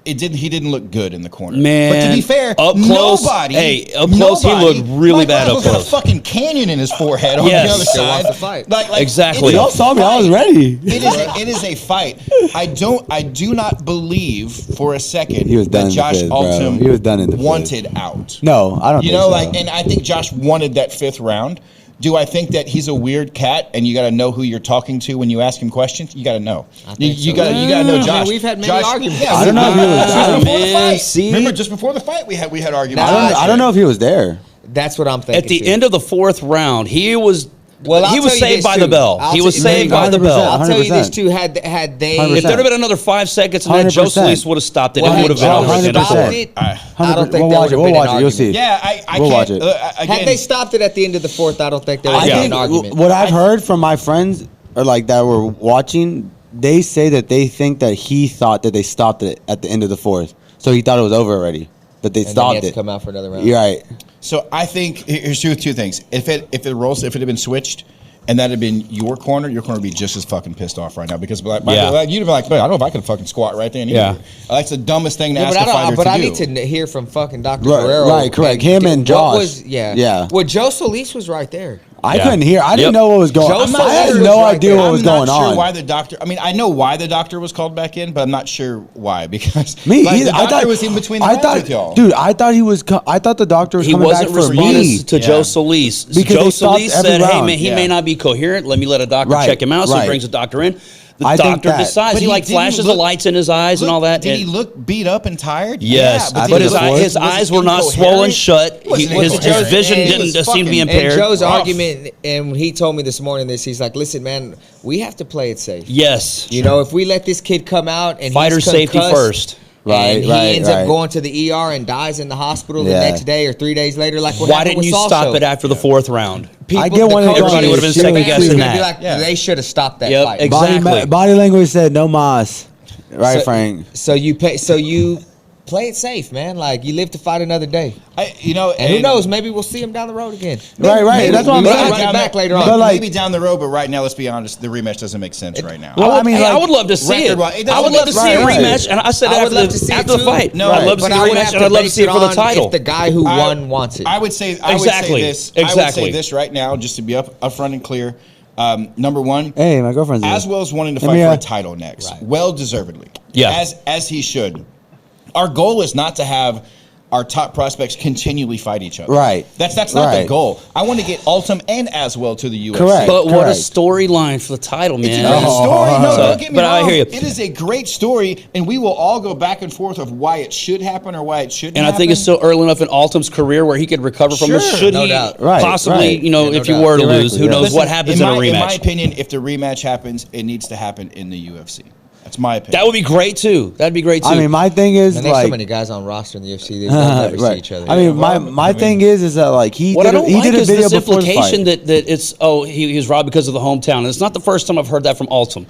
he didn't look good in the corner. Man, but to be fair, up close- nobody. hey, up close, he nobody- looked really Mike bad up Michael's got close. a fucking canyon in his forehead on Yes. the other Still side. wants to fight. Like, Exactly. it's a Y'all saw me. I was fight. ready. It is a fight. I do not believe for a second He was done that in the Josh fifth, bro. Altum He was done in the fifth. wanted out. No, I don't You think know, so. like, and I think Josh wanted that 5th round. Do I think that he's a weird cat and you got to know who you're talking to when you ask him questions? You got to know. You got to know Josh. I mean, we've had many Josh, arguments. Yeah, I don't know if he was- just before the Man, fight. see? Remember, just before the fight, we had arguments. I don't know if he was there. that's what I'm thinking. At the too. end of the 4th round, he was Well, I'll he was tell you saved this, by too. the bell. I'll He tell was you- saved by the 100%. bell. I'll tell you this 100%. too. Had they 100%. If there'd have been another 5 seconds, and that Joe 100%. Solis would have stopped it, well, it had would have been Joe over at the end of the stopped 4th. it, I don't think We'll that watch would it. have been We'll an watch it. You'll argument. see. Yeah, I We'll can't. watch it. Again, Had they stopped it at the end of the 4th, I don't think there would I have been think an argument. What I've heard from my friends, or like that were watching, they say that they think that he thought that they stopped it at the end of the 4th, so he thought it was over already. That they And then he stopped had to it. come out for another round. You're right. So I think here's two things. If it had been switched, and that had been your corner would be just as fucking pissed off right now because like, Yeah. you'd be like, "Man, I don't know if I could fucking squat right there." And Yeah. That's the dumbest thing to Yeah, ask but a fighter I to do. need to hear from fucking Dr. Right, Guerrero. right, correct. And Him and what Josh. Was, yeah. Yeah. Well, Joe Solis was right there. I Yeah. couldn't hear. I didn't Yep. know what was going on. Joe I had Soler no was right idea there. what was I'm going not sure on. why the doctor. I mean, I know why the doctor was called back in, but I'm not sure why because Me like, either. the doctor was in between the rounds with y'all. Dude, I thought he was. I thought the doctor was He coming back wasn't for responding me. to Joe Solis. Because Joe they stopped Solis every said, "Hey round. man, he Yeah. may not be coherent. Let me let a doctor Right, check him out." So right. he brings a doctor in. The I think doctor that. decides. But He like didn't flashes look- the lights in his eyes and all that. Did and- he look beat up and tired? Yes, Yeah, but did his, he look- his was eyes he were not incoherent? swollen shut. He wasn't His incoherent. vision And he didn't was seem to be fucking- impaired. And Joe's rough. argument, and he told me this morning this, he's like, listen, man, we have to play it safe. Yes, You know, if we let this kid come out and fighter he's safety concussed, first. Right, and he right, ends right. up going to the ER and dies in the hospital the Yeah. next day or 3 days later, like what Why happened didn't with you Salso. stop it after the fourth round? I get one of coaches, Everybody would've been the second fans guessing are gonna be that. like, Yeah. they should have stopped that Yep, fight. exactly. Body language said no mas. Right, So- Frank. So you play it safe, man. Like you live to fight another day. And who knows? Maybe we'll see him down the road again. Right, right. Maybe That's what I'm we saying. might Run it down back the- later on. maybe- But, like- maybe down the road, but right now, let's be honest, the rematch doesn't make sense right now. Well, I mean, I like, would love to see it. record-wise, it I would doesn't love to see a make sense. rematch, and I said I would after love to see it after the too. fight. No, I'd love to but see I the would rematch, have and to I'd love to base see it for the on title. if the guy who won wants it. I would say Exactly. this. I would Exactly. say this right now, just to be upfront and clear. Number one, Hey, my girlfriend's here. Aswell's wanting to Let fight me, for a title next, well deservedly. Yeah. as he should. Our goal is not to have our top prospects continually fight each other. Right. That's not the Right. goal. I want to get Altum and Aswell to the UFC. Correct. But what a Correct. storyline for the title, It's a man. great story. No, So- don't get me but wrong. I hear you. It is a great story, and we will all go back and forth of why it should happen or why it shouldn't And I think it's still early enough in Altum's career where he could recover from this. Sure, Should no he doubt. Right, possibly, right. you know, Yeah, no if you doubt. were to Theoretically, lose, who yeah. knows Listen, what happens in a rematch? In my opinion, if the rematch happens, it needs to happen in the UFC. That's my opinion. That would be great too. That'd be great too. I mean, my thing is Man, there's so like, many guys on roster in the UFC. They'll never see each other. I mean, my thing is that like he what I did, don't he like did a is video this before the implication fight. that it's he was robbed because of the hometown. And it's not the first time I've heard that from Altum.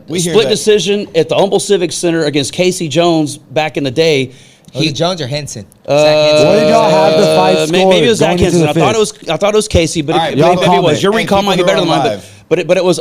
We hear Split that. decision at the Humble Civic Center against Casey Jones back in the day. Was it Jones or Henson? What did y'all have the fight score? Maybe it was Zach going into Henson. the I thought it was Casey, but All right, it, y'all maybe it comment. was. Your Hey, recall might be people better who than are mine. live. But it was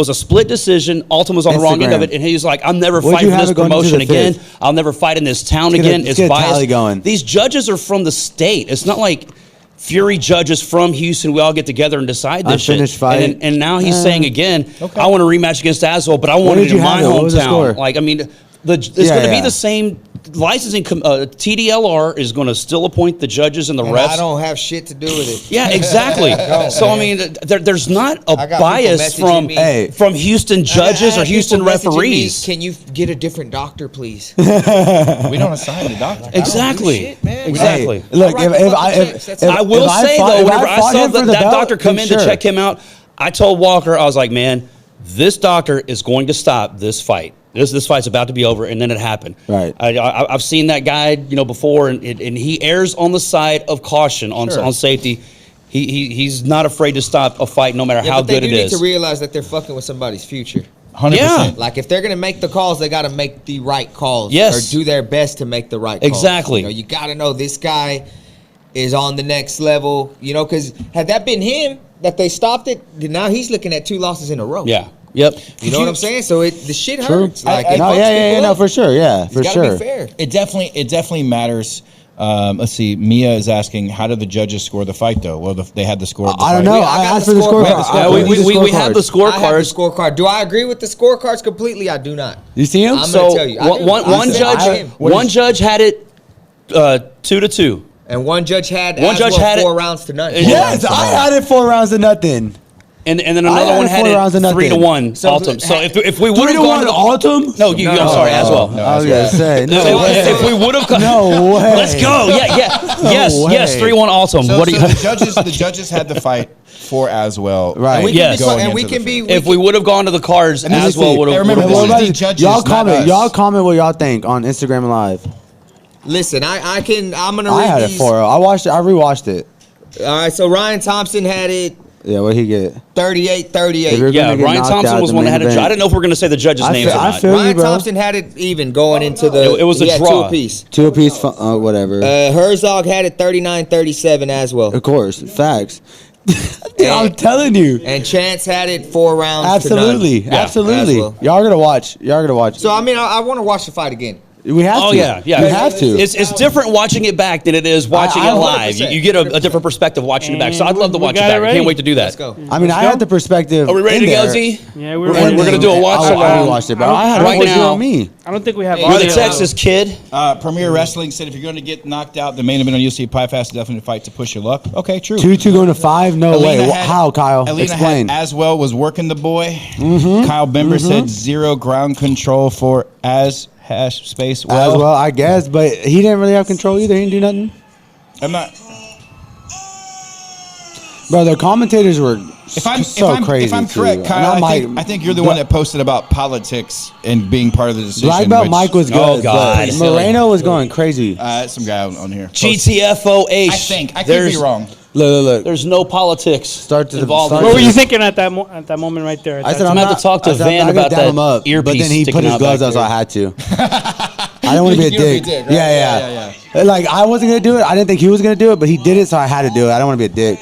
a split decision. Altum was on the wrong end of Instagram. it, and he was like, "I'm never What'd fighting you for have this it going into promotion the again. fifth? I'll never fight in this town Let's get a- again. let's It's get a biased." tally going. These judges are from the state. It's not like Fury judges from Houston. We all get together and decide this shit. Unfinished fight. And now he's saying again, I want a rematch against Aswell, but I want did it in you my have it? What was the score? hometown. Like, I mean, it's Yeah, going to be yeah. the same licensing. TDLR is going to still appoint the judges and the And refs. I don't have shit to do with it. Yeah, exactly. So I mean, there's not a I got bias people messaging me. Hey. from Houston judges I or have Houston people messaging me, referees. Can you get a different doctor, please? we don't assign the doctor. Exactly. shit, man. Exactly. Hey, look, I write the fucking checks, that's it. I will if say fought- though, if whenever I fought saw him for that the belt, doctor come then in to sure. check him out, I told Walker, I was like, man, this doctor is going to stop this fight. This fight's about to be over, and then it happened. Right. I've seen that guy, before, and he errs on the side of caution on safety. He's not afraid to stop a fight, no matter Yeah, how but they good do it need is. to realize that they're fucking with somebody's future. 100%. Yeah. Like if they're gonna make the calls, they got to make the right calls. Yes. Or do their best to make the right calls. Exactly. You got to know this guy is on the next level. Because had that been him that they stopped it, then now he's looking at 2 losses in a row. Yeah. Yep. You know what I'm saying? So the shit True. hurts. Like I- it No, fucks yeah, people no, up. for sure, yeah, for It's gotta sure. be fair. It definitely matters. Let's see. Mia is asking, how did the judges score the fight, though? Well, they had the score. Of the I don't fight. know. I I got asked the for the scorecard. scorecard. Yeah, I we, need we, the we have the scorecards. I have the scorecards. scorecard. Do I agree with the scorecards completely? I do not. You see him? I'm So gonna tell you. I do. one I said judge, I am. one judge had it 2-2. And one judge had One judge Aswell had it- 4 rounds to none. Yes, I had it 4 rounds to nothing. And then I another had one it had 4 rounds to it nothing. 3-1 So Altum. So if we would 3 have to gone 1 to Altum? no, I'm sorry, Aswell. I was gonna say no. If we would have, No way. Let's go. Yeah. Yes, way. yes. 3-1 Altum. So, What do you? the judges had the fight for Aswell. Right. And we Yes. can be, Going and we into can the be. If we would have gone to the cards, Let me Aswell see. would Hey, have. remember, What this about is you? the judges, y'all not comment. us. Y'all comment what y'all think on Instagram and Live. Listen, I'm gonna I read had it these. 4. I watched it. I rewatched it. All right, so Ryan Thompson had it Yeah, what he get? 38-38. If you're Yeah, gonna get Ryan knocked Thompson out was the one that main had a. event. I didn't know if we were going to say the judges' I names feel- or I not. feel- Ryan bro. Thompson had it even going into the. It was a he had draw. 2 apiece. 2 apiece, whatever. Herzog had it 39-37 as well. Of course, facts. Dude, I'm telling you. And Chance had it 4 rounds Absolutely, to none. absolutely. As well. Y'all gonna watch. Y'all gonna watch. So I mean, I want to watch the fight again. We have Oh to. yeah. We have to. It's different watching it back than it is watching it live. You get a different perspective watching it back. So I'd love to watch it got it back. I ready. can't wait to do that. Let's go. I mean, I had the perspective. Are we ready in to go, there. Z? Yeah, We're gonna do a watch I along. watched it, bro. I had Right right now- on me. I don't think we have You're the audio. Texas kid. Premier Wrestling said if you're going to get knocked out, the main event on UFC Pie Fast is definitely a fight to push your luck. Okay, true. 2-2 going to 5? No way. Alina had- How, Kyle? Alina Explain. had Aswell was working the boy. Kyle Bember said 0 ground control for space. As well, I guess, but he didn't really have control either. He didn't do nothing. I'm not. Bro, the commentators were If I'm crazy. if I'm too. correct, Kyle, Not I think you're the one that posted about politics and being part of the decision. Black Belt which- Mike was good. Oh, God. but Moreno was going crazy. Some guy on here. GTFOH. I could be wrong. Look. There's no politics Start to the- involved. start What to were the- you thinking at that moment right there? I said I'm I'm gonna have not to talk to I said, Van I'm not gonna about dab that him up, but earpiece then he put sticking his out gloves back out, so there. I had to. I don't want to be a You don't dick. be a dick, right? Yeah. Like I wasn't gonna do it. I didn't think he was gonna do it, but he did it, so I had to do it. I don't want to be a dick.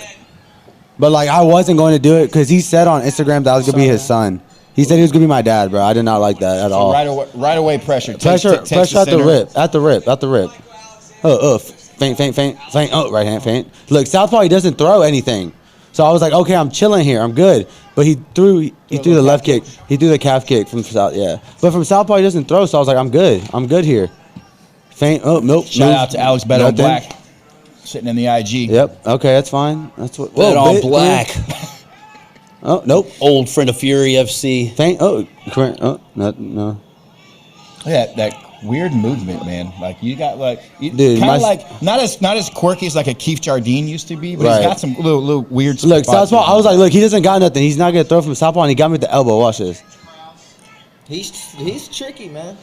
But like I wasn't going to do it because he said on Instagram that I was gonna be his son. He said he was gonna be my dad, bro. I did not like that at all. Right away pressure. Pressure Takes at the center. rip. At the rip. Feint. Oh, right hand feint. Look, Southpaw, he doesn't throw anything. So I was like, okay, I'm chilling here. I'm good. But he threw the left kick. He threw the calf kick from South. Yeah. But from Southpaw, he doesn't throw. So I was like, I'm good. I'm good here. Feint. Oh, nope. Shout out to Alex Beto Nothing. Black, sitting in the IG. Yep. Okay, that's fine. That's what. Bet on bit- Black. Oh, nope. Old friend of Fury FC. Feint. Oh, no. Look at that weird movement, man. Like you got Dude, kind my- of like not as quirky as like a Keith Jardine used to be, but Right. he's got some little weird. Look, spots Southpaw, in I was him. like, look, he doesn't got nothing. He's not going to throw from Southpaw, and he got me with the elbow. Watch this. He's tricky, man.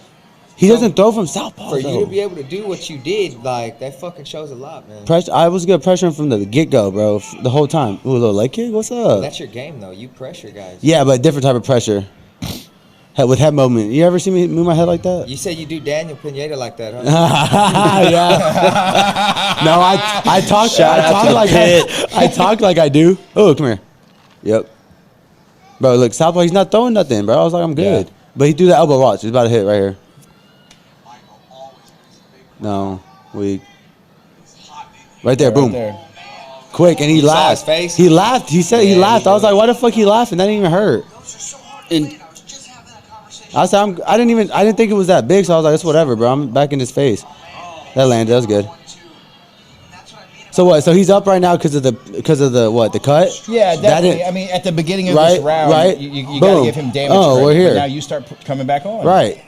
He doesn't throw from Southpaw, For you though. to be able to do what you did, like that fucking shows a lot, man. I was good pressuring from the get-go, bro, the whole time. Ooh, a little leg kick? What's up? That's your game, though. You pressure guys. Yeah, but different type of pressure. With head movement. You ever see me move my head like that? You said you do Daniel Pineda like that, huh? Yeah. No, I talk like I do. Oh, come here. Yep. Bro, look, Southpaw, he's not throwing nothing, bro. I was like, I'm good. Yeah. But he threw the elbow. Watch. He's about to hit right here. No. Weak. Right there. Boom. There. Quick. And he You saw laughed. his face? He laughed. He said he Yeah, laughed. he I was did. like, why the fuck he laughing? That didn't even hurt. And I said, I didn't think it was that big, so I was like, it's whatever, bro. I'm back in his face. That landed. That was good. So what? So he's up right now because of the what? The cut? Yeah, That definitely. didn't- I mean, at the beginning of Right, this round, right. you got to Boom. give him damage. Oh, credit, we're here. But now you start coming back on. Right,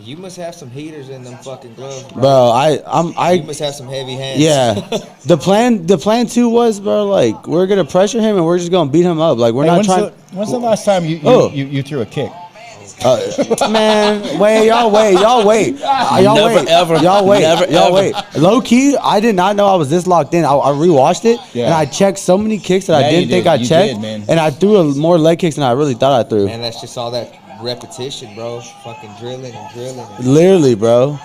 You must have some heaters in them fucking gloves, bro. bro. You must have some heavy hands. Yeah. The plan too was, bro. Like we're gonna pressure him and we're just gonna beat him up. Like we're Hey, not when's, trying. when's the last time Oh. you threw a kick? Man, y'all wait. Never, ever, Y'all wait. never, y'all ever. wait. Low key, I did not know I was this locked in. I rewatched it Yeah. and I checked so many kicks that I Yeah, didn't you think did. I You checked, did, man. and I threw more leg kicks than I really thought I threw. Man, that's just all that repetition, bro. Fucking drilling. Literally, bro.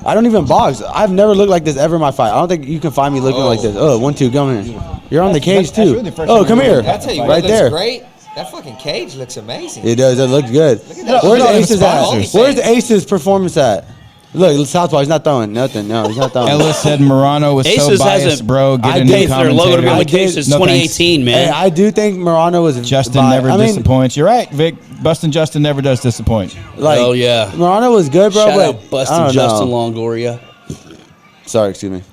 I don't even box. I've never looked like this ever in my fight. I don't think you can find me looking like this. Oh, 1-2, come here. You're on the cage that's too. really the first Oh, time come you here. really I tell you what Right looks there. great. That fucking cage looks amazing. It does. It looks good. at that. Where's Look at Ace's the at? sponsors. Where's the Ace's performance at? Look, Southpaw. He's not throwing nothing. No, he's not throwing. Ellis said Morano was Aces so biased, hasn't bro. Get I a did. new paid for their logo to be on the commentator. case since No thanks. 2018, Hey, man. I do think Morano was Justin never disappoints. You're right, Vic. Bustin' Justin never does disappoint. Like, Hell yeah. Morano was good, bro. Shout but out I Bustin' don't Justin know. Longoria. Sorry, excuse me.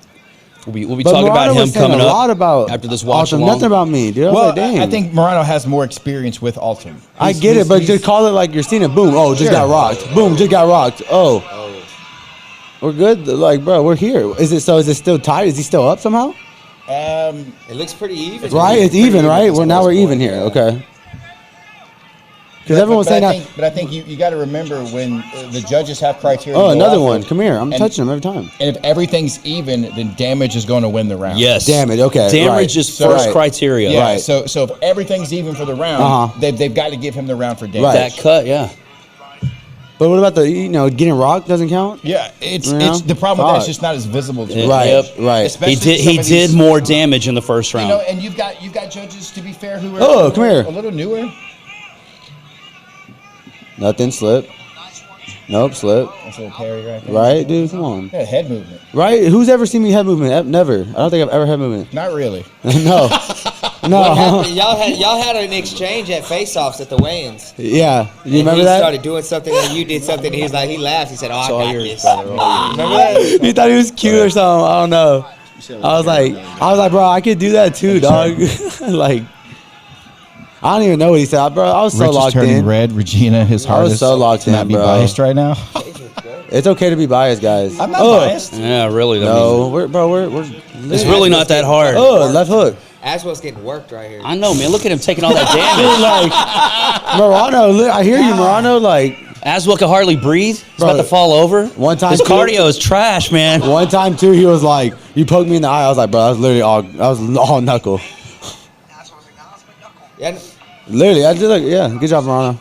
We'll be But talking Morano about him was saying coming a up lot about after this watch Altum, along. nothing about me, dude. I was Well, like, dang. I think Morano has more experience with Altum. I get it, but just call it like you're seeing it. Boom. Oh, just Sure. got rocked. Boom, just got rocked. Oh. We're good. Like, bro, we're here. Is it still tied? Is he still up somehow? It looks pretty even. Right? It's even, right? We're even here. Okay. Because everyone's saying that. But I think you got to remember when the judges have criteria. Oh, to go another off one. of, Come here. I'm and- touching him every time. And if everything's even, then damage is going to win the round. Yes. Damage, okay, Damage right. is So- first right. criteria. Yeah. Right. So if everything's even for the round, Uh-huh. they've got to give him the round for damage. Right. That cut, yeah. But what about the, getting rocked doesn't count? Yeah, it's You know? it's the problem with that. It's Fuck. just not as visible to Yeah. me. Right, Yep. right. Especially He some of did these- more damage in the first round. and you've got judges, to be fair, who are Come here. a little newer. Nothing, slip. Nope, slip. That's a little parry right there. Right, dude, come on. Yeah, head movement. Right? Who's ever seen me head movement? Never. I don't think I've ever had movement. Not really. No. What No. happened? Y'all had an exchange at face-offs at the weigh-ins. Yeah. You And remember he that? started doing something and you did something and he laughed. He said, "Oh, I all got yours, this." brother. Remember that? He thought he was cute or something. I don't know. I was like, bro, I could do that too, dog. Like, I don't even know what he said, bro. I was so Rich is locked turning in. red. Regina, his heart was is so locked to not in, be bro. biased right now. It's okay to be biased, guys. I'm not biased. Yeah, really. No, we're. It's really not that hard. Oh, left hook. Aswell's getting worked right here. I know, man. Look at him taking all that damage. Like, Morano, I hear you, Morano. Like, Aswell can hardly breathe. He's Bro, about to fall over. one time His too- cardio is trash, man. one time too, he was like, "You poked me in the eye." I was like, "Bro, I was literally all knuckle." Yeah, Literally, I did like, yeah. Good job, Morano.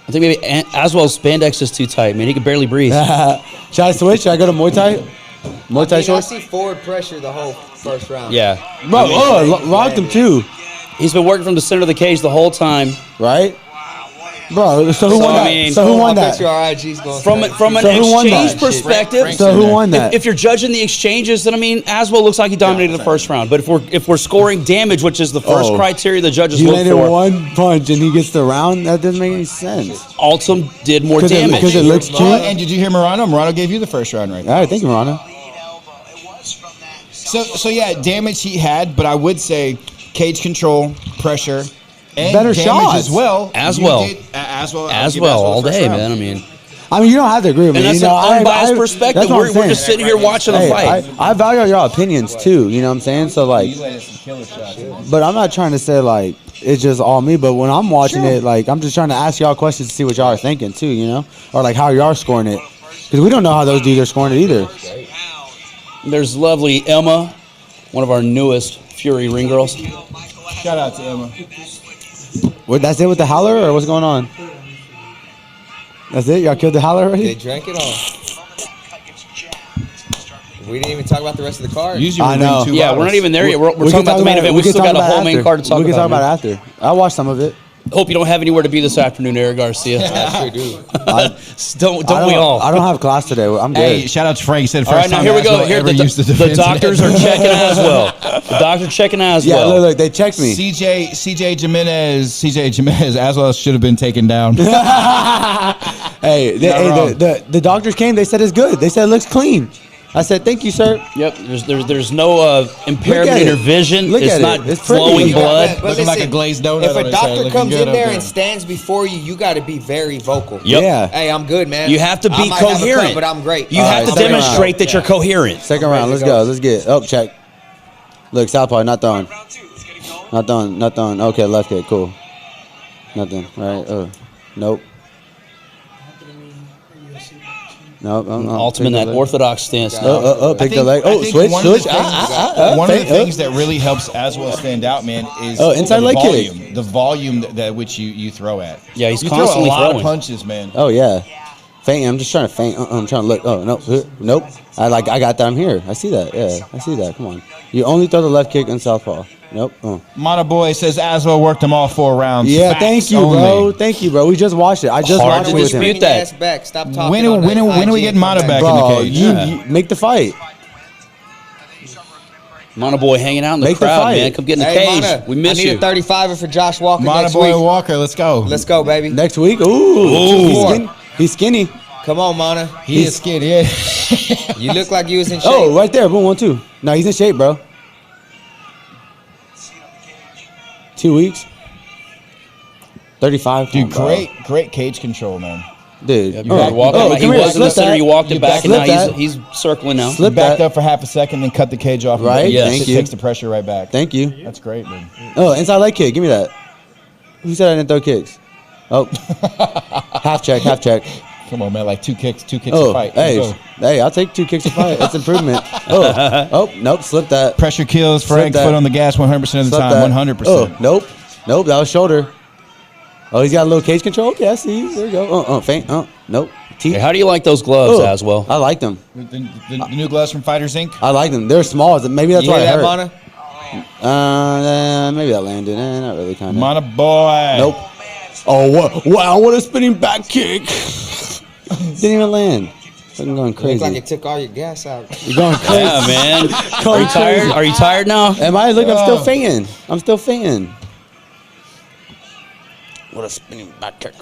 I think maybe Aswell's spandex is too tight, man. He can barely breathe. Should I switch? Should I go to Muay Thai? Muay Thai I shorts? see forward pressure the whole first round. Yeah. Bro, locked him too, He's been working from the center of the cage the whole time. right? Bro, so who So, won I that? mean- So who won I bet that? your IG's going From crazy. from an So who won exchange that? perspective, So who won that? if you're judging the exchanges, then I mean, Aswell looks like he dominated the first round. But if we're scoring damage, which is the first Oh. criteria the judges He look landed for, one punch and he gets the round. That doesn't make any sense. Altum did more damage. Because it looks cute. And did you hear Morano? Morano gave you the first round right. All right, thank you, Morano. So yeah, damage he had, but I would say cage control, pressure, and Better damage shots. as well. Aswell. You did- Aswell. I'll give Aswell all the first day, round. man. I mean, I mean, you don't have to agree with me. and that's you know, an unbiased that's perspective. what I'm We're saying. just sitting here watching a Hey, fight. I value your opinions too. You know what I'm saying? So like, You landed some killer shots. Man. but I'm not trying to say like it's just all me. But when I'm watching it, like I'm just trying to ask y'all questions to see what y'all are thinking too. You know, or like how y'all scoring it, because we don't know how those dudes are scoring it either. There's lovely Emma, one of our newest Fury ring girls. Shout out to Emma. What? That's it with the howler, or what's going on? That's it. Y'all killed the howler They already? drank it all. We didn't even talk about the rest of the card. Usually I we bring know. 2 Yeah, bottles. we're not even there yet. We're We talking can about the main event. we We can still talk got a about whole it main after. card to talk We can about. talk man. about it after. I watched some of it. Hope you don't have anywhere to be this afternoon, Eric Garcia. I sure do. don't we all? I don't have class today. I'm good. Hey, shout out to Frank. He said All first right, now time here we go. Aswell Here ever used the defense doctors in are it. checking as well. The doctor's checking as Yeah, well. look, they checked me. CJ Jimenez, Aswell should have been taken down. Hey, the doctors came. They said it's good. They said it looks clean. I said thank you, sir. Yep. There's no impairment in it. your vision. Look it's at not it. It's pretty. flowing Yeah, blood. But Looking like a glazed donut If on a his head, doctor looking comes good in up there there. and stands before you, you got to be very vocal. Yep. Yeah. Hey, I'm good, man. You have to I be might have a cut, coherent. but I'm great. You All have right, to second demonstrate that you're coherent. Second round. Let's go. Let's get. Oh, check. Look, southpaw, not throwing. Not throwing. Not throwing. Okay, left kick. Cool. Nothing. All right. Nope. Nope. Ultimate in that orthodox stance. Pick the leg. I Oh, think switch. one of the Switch. things- One of the things that really helps Aswell stand out, man, is inside the leg kick. volume. The volume that which you throw at. Yeah, he's you constantly throw a lot throwing. of punches, man. Oh yeah. Feint. I'm just trying to feint. I'm trying to look. Oh no. Nope. I got that. I'm here. I see that. Yeah. I see that. Come on. You only throw the left kick in southpaw. Nope. Mana Boy says Aswell worked them all 4 rounds. Yeah. Facts Thank you, only. bro. Thank you, bro. We just watched it. I just Hard watched to it with him. dispute Bring that. your ass back. Stop talking. When on are we IG getting Mana and come back Bro, in the cage? you make the fight. Mono Boy hanging out in the Make the crowd, fight. man. Come get in the Hey, cage. Mana, We miss I need you. a 35er for Josh Walker Mana next Boy week. Walker, let's go. Let's go, baby. Next week. Ooh. Four. He's skinny. Come on, Mana. He is skinny. Yeah. You look like you was in shape. Oh, right there. Boom. 1, 2. No, he's in shape, bro. 2 weeks. 35. Dude, Come on, bro. great cage control, man. Dude. You walked oh, he come here. was in the Slip center. that. You walked it You back, and slip now that. he's circling now. Slip Backed that. up for half a second, then cut the cage off. Right, Yes. thank you. Takes the pressure right back. Thank you. That's great, man. Oh, inside leg kick. Give me that. Who said I didn't throw kicks? Oh. Half check. Come on, man. Like two kicks a Oh, fight. hey, Let's go. hey, I'll take 2 kicks to fight. That's improvement. Oh, nope, slip that. Pressure kills. Slip Frank that. foot on the gas 100% of the Slip time. that. 100%. Oh, nope, that was shoulder. Oh, he's got a little cage control. Okay, I see. There you go. Feint. Nope. Teeth. Hey, how do you like those gloves, Oh, Aswell? I like them. The new gloves from Fighters Inc. I like them. They're small. Maybe that's You why hear I that, hurt. Mana? Maybe that landed. Not really, kind of. Mana Boy. Nope. Oh, what? Wow, what a spinning back kick. Didn't even land. I'm going Look crazy. like it took all your gas out. You're going crazy. Yeah, man. Are you tired? Are you tired now? Am I? Look, I'm still fainting. I'm still fainting. What a spinning back kick.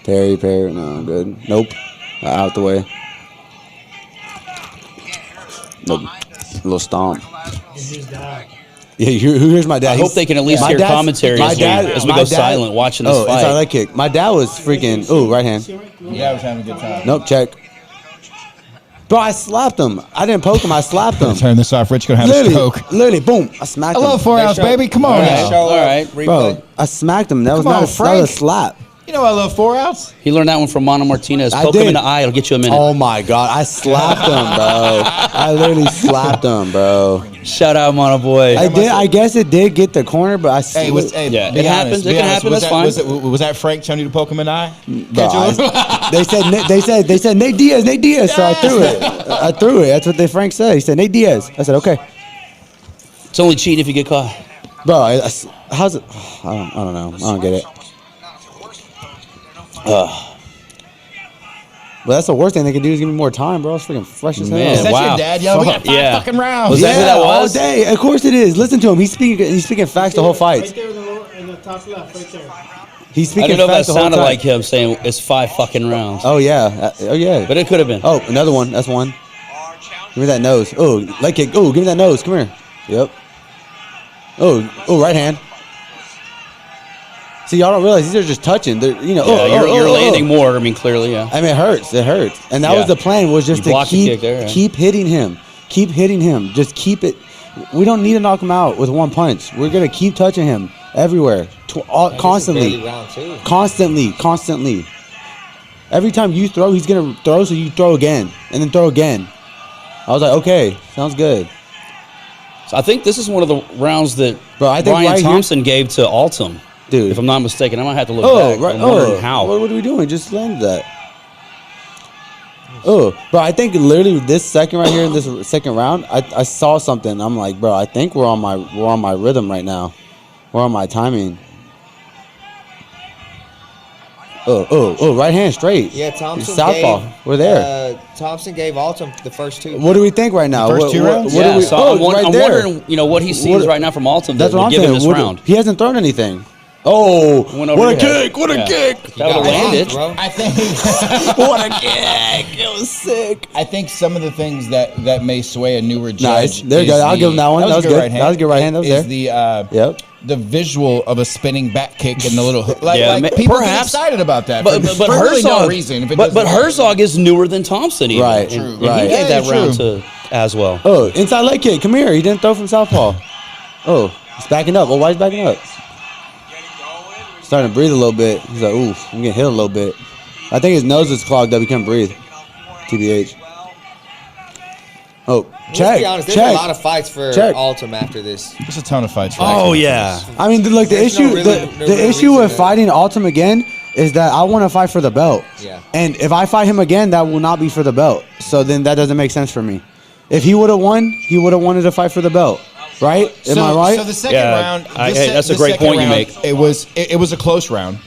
Parry. No, good. Nope. Out the way. Nope. Little stomp. Yeah, who hears my dad? I hope they can at least hear commentary as we go silent watching this fight. Inside leg kick. My dad was freaking. Ooh, right hand. Yeah, I was having a good time. Nope, check. Bro, I slapped him. I didn't poke him. I slapped him. Turn this off. Rich gonna have a stroke. Literally, boom. I smacked I him. love 4 ounce, baby. Come on now. All right. Bro, I smacked him. That was Come not on, a, that was a Frank. slap. You know I love 4 ounce. He learned that one from Mono Martinez. I Poke him did. in the eye. It'll get you a minute. Oh my god, I slapped him, bro. I literally slapped him, bro. Shout out, Mono Boy. I did. I guess it did get the corner, but I. Hey, Yeah, be it honest, happens. be It can honest. happen. Was That's that, fine. Was that Frank telling you to poke him in the eye? Bro, Catch you? they said Nate Diaz. So I threw it. That's what Frank said. He said Nate Diaz. I said okay. It's only cheating if you get caught. Bro, how's it? I don't know. I don't get it. Well, that's the worst thing they can do is give me more time, bro. It's freaking fresh as hell. Man, Is that wow. your dad yelling? We got 5 Yeah. fucking rounds. Was that who that all was? day. Of course it is. Listen to him. He's speaking facts the whole fight. Right there in the top left, right there. He's I speaking didn't know if that facts the whole sounded time. like him saying it's 5 fucking rounds. Oh yeah. Oh yeah. But it could have been. Oh, another one. That's one. Give me that nose. Oh, leg kick. Oh, give me that nose. Come here. Yep. Oh, right hand. See, y'all don't realize these are just touching. They're, you know. Yeah, you're landing more. I mean, clearly, yeah. I mean, it hurts. And that Yeah. was the plan. Was just You to blocked the kick there, yeah. keep hitting him. Just keep it. We don't need to knock him out with one punch. We're gonna keep touching him everywhere, constantly. Round two. Constantly. Every time you throw, he's gonna throw, so you throw again, and then throw again. I was like, okay, sounds good. So I think this is one of the rounds that Bro, I think Brian right here- Thompson gave to Altum. Dude. If I'm not mistaken, I might have to look Oh, back. right. I'm wondering Oh, how. What are we doing? Just landed that. Oh, bro, I think literally this second right here in this second round, I saw something. I'm like, bro, I think we're on my rhythm right now. We're on my timing. Oh, right hand straight. Yeah, Thompson Southpaw. gave, We're there. Thompson gave Altum the first two. What do we think right now? The first two rounds? What do Yeah, we? so oh, I'm right I'm there. wondering, what he sees What- right now from Altum That's that what would I'm give him saying. this round. He hasn't thrown anything. Oh, Went over what a your head. kick! What a Yeah. kick! That would have landed. bro. I think What a kick! It was sick. I think some of the things that may sway a newer judge. Nice. There you is go. I'll give him that one. That was a good. right hand. That was a good right hand. That was Is there. the Yep. the visual of a spinning back kick and the little hook. Like, Yeah, people perhaps. get excited about that. But for really Herzog, no reason. If it but doesn't- Herzog is newer than Thompson, even. Right, And right. he gave that Yeah, round true. to Aswell. Oh, inside leg kick. Come here. He didn't throw from southpaw. Oh, he's backing up. Oh, why is he backing up? Starting to breathe a little bit. He's like, oof, I'm getting hit a little bit. I think his nose is clogged up. He can't breathe. TBH. Oh, Let's check. be honest, there's check. a lot of fights for Check. Altum after this. There's a ton of fights. For Oh, that. yeah. I mean, look, the There's no issue, really- the no real issue reason with to- fighting Altum again is that I want to fight for the belt. Yeah. And if I fight him again, that will not be for the belt. So then that doesn't make sense for me. If he would have won, he would have wanted to fight for the belt, right? Am I right? So the second Yeah, round. hey, that's a the great second point you round, make. It was a close round.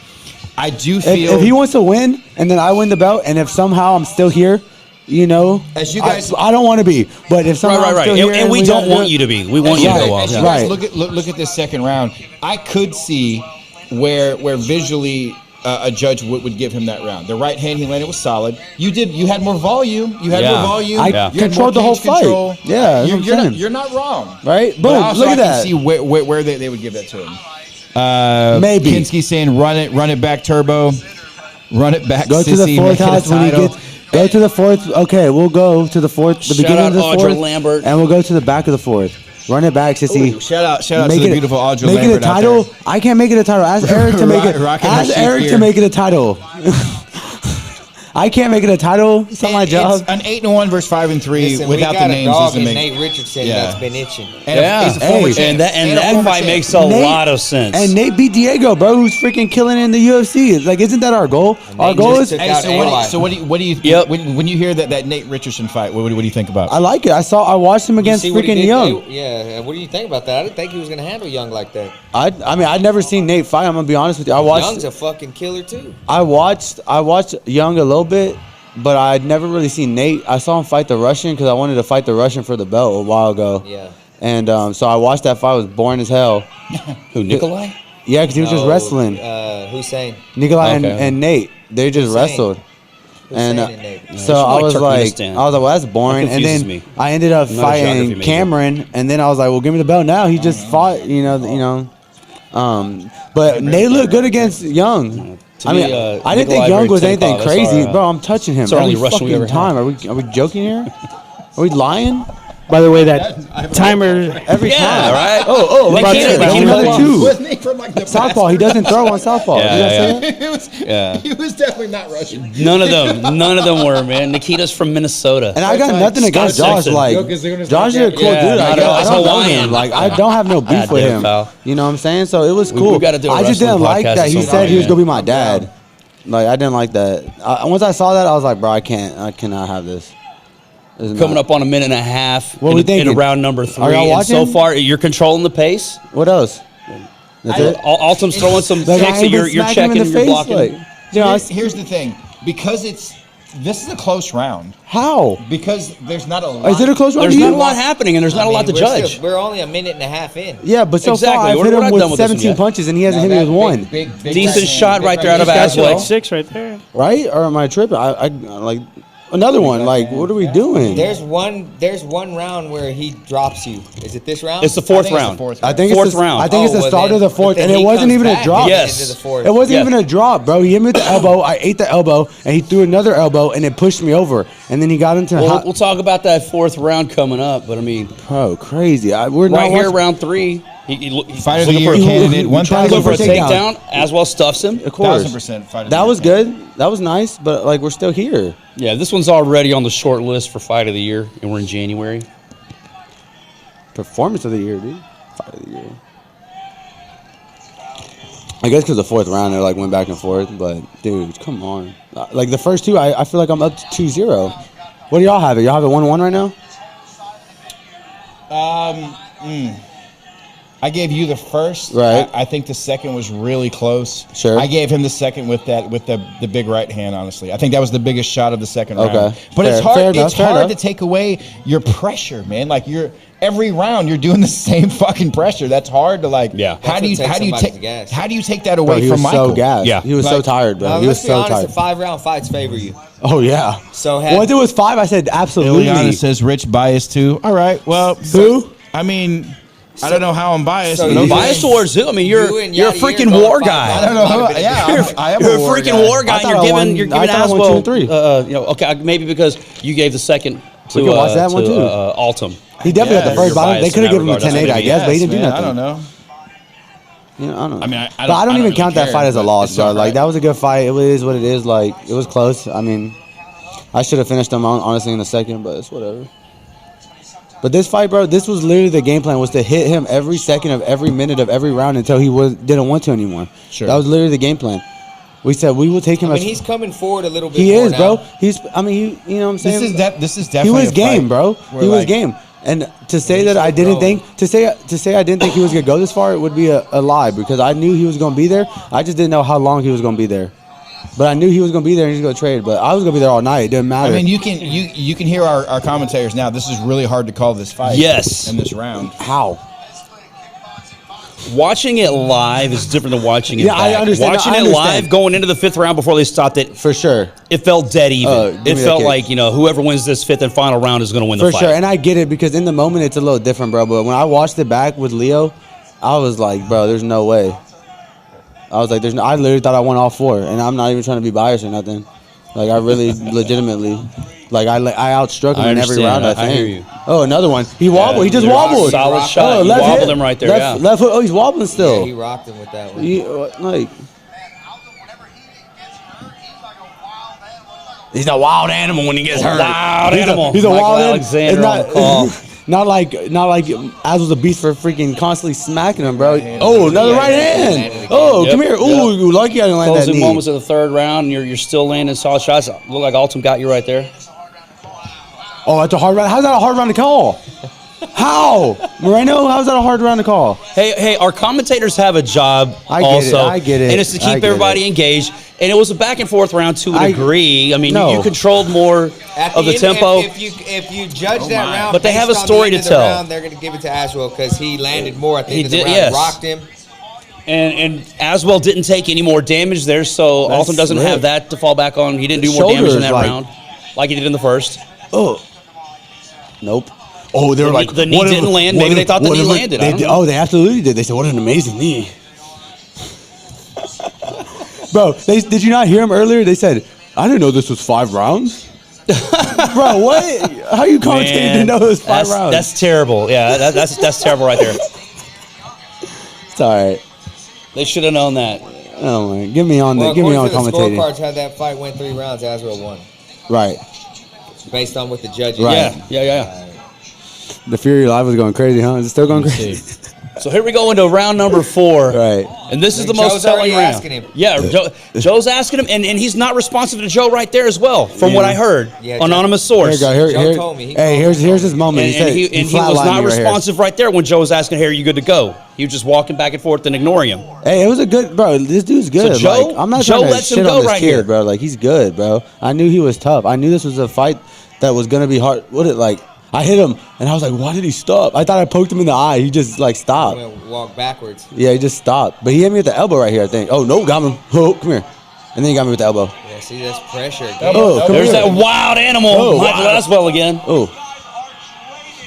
I do feel if he wants to win and then I win the belt, and if somehow I'm still here, As you guys- I don't want to be, but if somehow I'm Right. still here, And we gotta don't do want it- you to be. We want you to Right. go off. As you Yeah. guys Right. look at this second round, I could see where visually a judge would give him that round. The right hand he landed was solid. You had more volume. You had Yeah. more volume. I You had controlled more the whole cage control. fight. Yeah, that's what I'm saying. you're not wrong. Right? But Boom! also Look I at can that. see where they would give that to him. Maybe. Kinski saying run it back, Turbo. Run it back. Go to the Sissy, fourth make it a house when he title. gets. Go to the fourth. Okay, we'll go to the fourth. The Shout beginning out of the Audra fourth, Lambert. and we'll go to the back of the fourth. Run it back, Sissy. Ooh, shout out to Make the it- beautiful Audra Make Lambert it a title. out there. I can't make it a title. Ask Eric to make it. Rocking her Ask chic Eric gear. to make it a title. I can't make it a title. It's not my job. It's an 8-1 versus 5-3 Listen, without we got the a names dog doesn't in make. Nate Richardson Yeah. that's been itching. And he's a former champ. and a that former fight champ. makes a lot of sense. And Nate beat Diego, bro, who's freaking killing it in the UFC. It's like, isn't that our goal? Our Nate goal just is. took out AY. So what do you Yep. when you hear that Nate Richardson fight? What do you think about? I like it. I watched him against See what he freaking did? Young. Yeah. What do you think about that? I didn't think he was gonna handle Young like that. I mean, I'd never seen Nate fight. I'm gonna be honest with you. Young's a fucking killer too. I watched Young a little bit, but I'd never really seen Nate. I saw him fight the Russian because I wanted to fight the Russian for the belt a while ago. Yeah. And so I watched that fight. It was boring as hell. Who, Nikolai? Yeah, because he was just No, wrestling. Hussein. Nikolai Okay. and Nate, they just Hussein. wrestled. Hussein And and Nate. so Yeah, I it's was like like, Turkmenistan. well, that's boring. That And confuses then me. I ended up I'm not a geography fighting major. Cameron, and then I was like, well, give me the belt now. He just fought, But Nate looked good against Young. To I me, mean, I didn't Nikolai think Young was Veretenko, anything that's crazy, our, bro. I'm touching him it's our every only Russian we fucking ever time. had. Are we joking here? Are we lying? By the way, that timer. Every Yeah, time. right? Oh, Nikita- about Nikita another Volkov. two. Wasn't he from like the Southpaw. He doesn't throw on southpaw. Yeah, You guys yeah. say that? It was, Yeah. He was definitely not Russian. None of them were, man. Nikita's from Minnesota. And I got nothing against Scott Josh. Simpson. Like, Josh is a cool Yeah, dude. not Like, at all. I He's don't know Hawaiian. him. Like, I don't have no beef God with damn, him. pal. You know what I'm saying? So it was We cool. gotta do a I just wrestling didn't like podcast that at he some said point, he was man. gonna be my dad. Like, I didn't like that. Once I saw that, I was like, bro, I cannot have this. This is Coming not- up on a minute and a half What in, we in thinking? round number 3. Are y'all And so watching? far, you're controlling the pace. What else? That's it. Altum's throwing some Like, kicks I that ain't you're been smacking him checking in the and you're face. blocking. Like, you know, Here's the thing, because this is a close round. how? Because there's not a lot. Is it a close round There's to not you? a lot happening, and there's not a lot to judge. We're only a minute and a half in. Yeah, but so Exactly. far I've We're hit not him done with with this one 17 yet. punches and he hasn't hit me with one. Decent shot right there out of That's Aswell. like 6 right there. Right? Or am I tripping? I like another one. Like, what are we doing? There's one round where he drops you. Is it this round? It's the fourth round. I think Fourth it's the, round. I think it's the well start then- of the but fourth, then and it he wasn't comes even a back drop. Yes. into the fourth. It wasn't Yeah. even a drop, bro. He hit me with the elbow. I ate the elbow, and he threw another elbow, and it pushed me over. And then he got into We'll talk about that fourth round coming up, but I mean, bro, crazy. We're right not here, watching- round 3. He's Fight of the looking year for a- candidate, He tried to looking for a 1,000% takedown. takedown. Aswell stuffs him. Of course, 1,000% fight of the that year was good. That was nice, but like we're still here. Yeah, this one's already on the short list for fight of the year, and we're in January. Performance of the year, dude. Fight of the year. I guess because the fourth round, they like went back and forth. But dude, come on. Like the first two, I feel like I'm up to 2-0. What do y'all have it? Y'all have it 1-1 right now? I gave you the first. Right. I think the second was really close. Sure. I gave him the second with the big right hand. Honestly, I think that was the biggest shot of the second round. Okay. But it's Fair hard. enough, It's fair hard enough. to take away your pressure, man. Like every round you're doing the same fucking pressure. That's hard to like. Yeah. How do you That's what takes take somebody to gas. how do you take that Bro, away he from was Michael? so gassed. Yeah. He was so Like- tired, bro. Now, He was let's be so honest, tired. the 5-round fights favor you. Oh yeah. So had- once it was 5, I said absolutely. Ileana says Rich biased too. All right. Well, Who? I mean, I don't know how I'm biased. So but you- okay. Bias towards who? I mean, You and you're a Yadier freaking going war 5 guy. rounds. I don't know. Who, yeah, I am You're a war freaking guy. war guy. I And you're thought I giving won- you're I giving thought I won 2 Aswell. and 3. Okay, maybe because you gave the second to We can watch that one, to, too. Altum. He definitely Yeah, got the first you're bottom. They biased could have in given him a that regard. 10-8, I guess, but he didn't do man, nothing. I don't know. You know, I don't know. I mean, but I don't even really count that care, fight as a but loss, it's bro. all Like right. that was a good fight. It is what it is. Like it was close. I mean, I should have finished them honestly in the second, but it's whatever. But this fight, bro, this was literally the game plan: was to hit him every second of every minute of every round until he didn't want to anymore. Sure. That was literally the game plan. We said we will take him I mean, as he's coming forward a little bit. he more is, now. bro. He's. I mean, you know what I'm saying. This is He definitely was a game, fight bro. where, He was like, game. And to say He's that I so didn't grown. think to say I didn't think he was gonna go this far, it would be a lie because I knew he was gonna be there. I just didn't know how long he was gonna be there. But I knew he was gonna be there and he's gonna trade. But I was gonna be there all night. It didn't matter. I mean, you can hear our commentators now. This is really hard to call this fight. Yes. In this round. how? Watching it live is different than watching it Yeah, I back. understand. Watching I it understand. live, going into the 5th round before they stopped it, For sure. it felt dead even. Give me It that felt kick. like, whoever wins this 5th and final round is going to win the For fight. sure. And I get it because in the moment it's a little different, bro. But when I watched it back with Leo, I was like, bro, there's no way. I was like, I literally thought I won all 4, and I'm not even trying to be biased or nothing. Like I really, legitimately, like I outstruck him I in every understand. round. I I think. hear you. Oh, another one. He wobbled. He just you're wobbled. solid shot. Oh, You left wobbled hip. him right there, Left, yeah. left foot. Oh, he's wobbling Yeah, still. he rocked him with that one. Like, He's a wild animal when he gets hurt. Wild He's animal. He's a Michael wild Alexander animal. on the call. Not like Az was a beast for freaking constantly smacking him, bro. Oh, another right hand. Oh, Yep. come here. Ooh, lucky I didn't land that Closing knee. moments of the third round, and you're still landing solid shots. Look like Altum got you right there. Oh, that's a hard round. How's that a hard round to call? How? Moreno, how's that a hard round to call? Hey, our commentators have a job I get it, also. I get it, And it's to I keep get everybody it. engaged. And it was a back and forth round to a I- degree. I mean, no. you controlled more At of the end, tempo. If you judge that round, But they have a based on story the end to of the tell. round, they're going to give it to Aswell because he landed more at the He end of the did, round. yes. Rocked him. And Aswell didn't take any more damage there, so That's Altum doesn't slick. have that to fall back on. He didn't do more damage Shoulders, in that like- round like he did in the first. Oh. Nope. Oh, they were like, The knee what if- didn't land. what Maybe if- they thought the what knee if- landed. I They don't did, know. oh, they absolutely did. They said, what an amazing knee. Bro, did you not hear him earlier? They said, I didn't know this was 5 rounds. Bro, what? How you commentating to know it was 5 rounds? That's terrible. Yeah, that's terrible right there. It's all right. They should have known that. Oh my, give me on Well, give me on according to the commentating. scorecards, had that fight went 3 rounds, Aswell won. Right. Based on what the judges Right. Yeah. The Fury Live was going crazy, huh? Is it still going crazy? So here we go into round number 4. Right. And this is the Joe's most telling already round. asking him. Yeah, Joe's asking him, and he's not responsive to Joe right there as well, from what I heard. Yeah, Anonymous Here you source. go. Here, Joe here, told me. He hey, called here's his moment. And, he said and he was flatlined not me right here. responsive right there when Joe was asking, hey, are you good to go? He was just walking back and forth and ignoring him. Hey, it was a good, bro. This dude's good. So Joe- like, I'm not Joe trying to lets him shit go on this right kid, here. bro. Like, he's good, bro. I knew he was tough. I knew this was a fight that was gonna be hard. I hit him, and I was like, why did he stop? I thought I poked him in the eye. He just like stopped. walk backwards. Yeah, he just stopped. But he hit me with the elbow right here, I think. Oh no, got him. Oh, come here. And then he got me with the elbow. Yeah, see, that's pressure. Again. Oh, come There's here. that wild animal, Oh, Michael wow. Aswell again. Oh.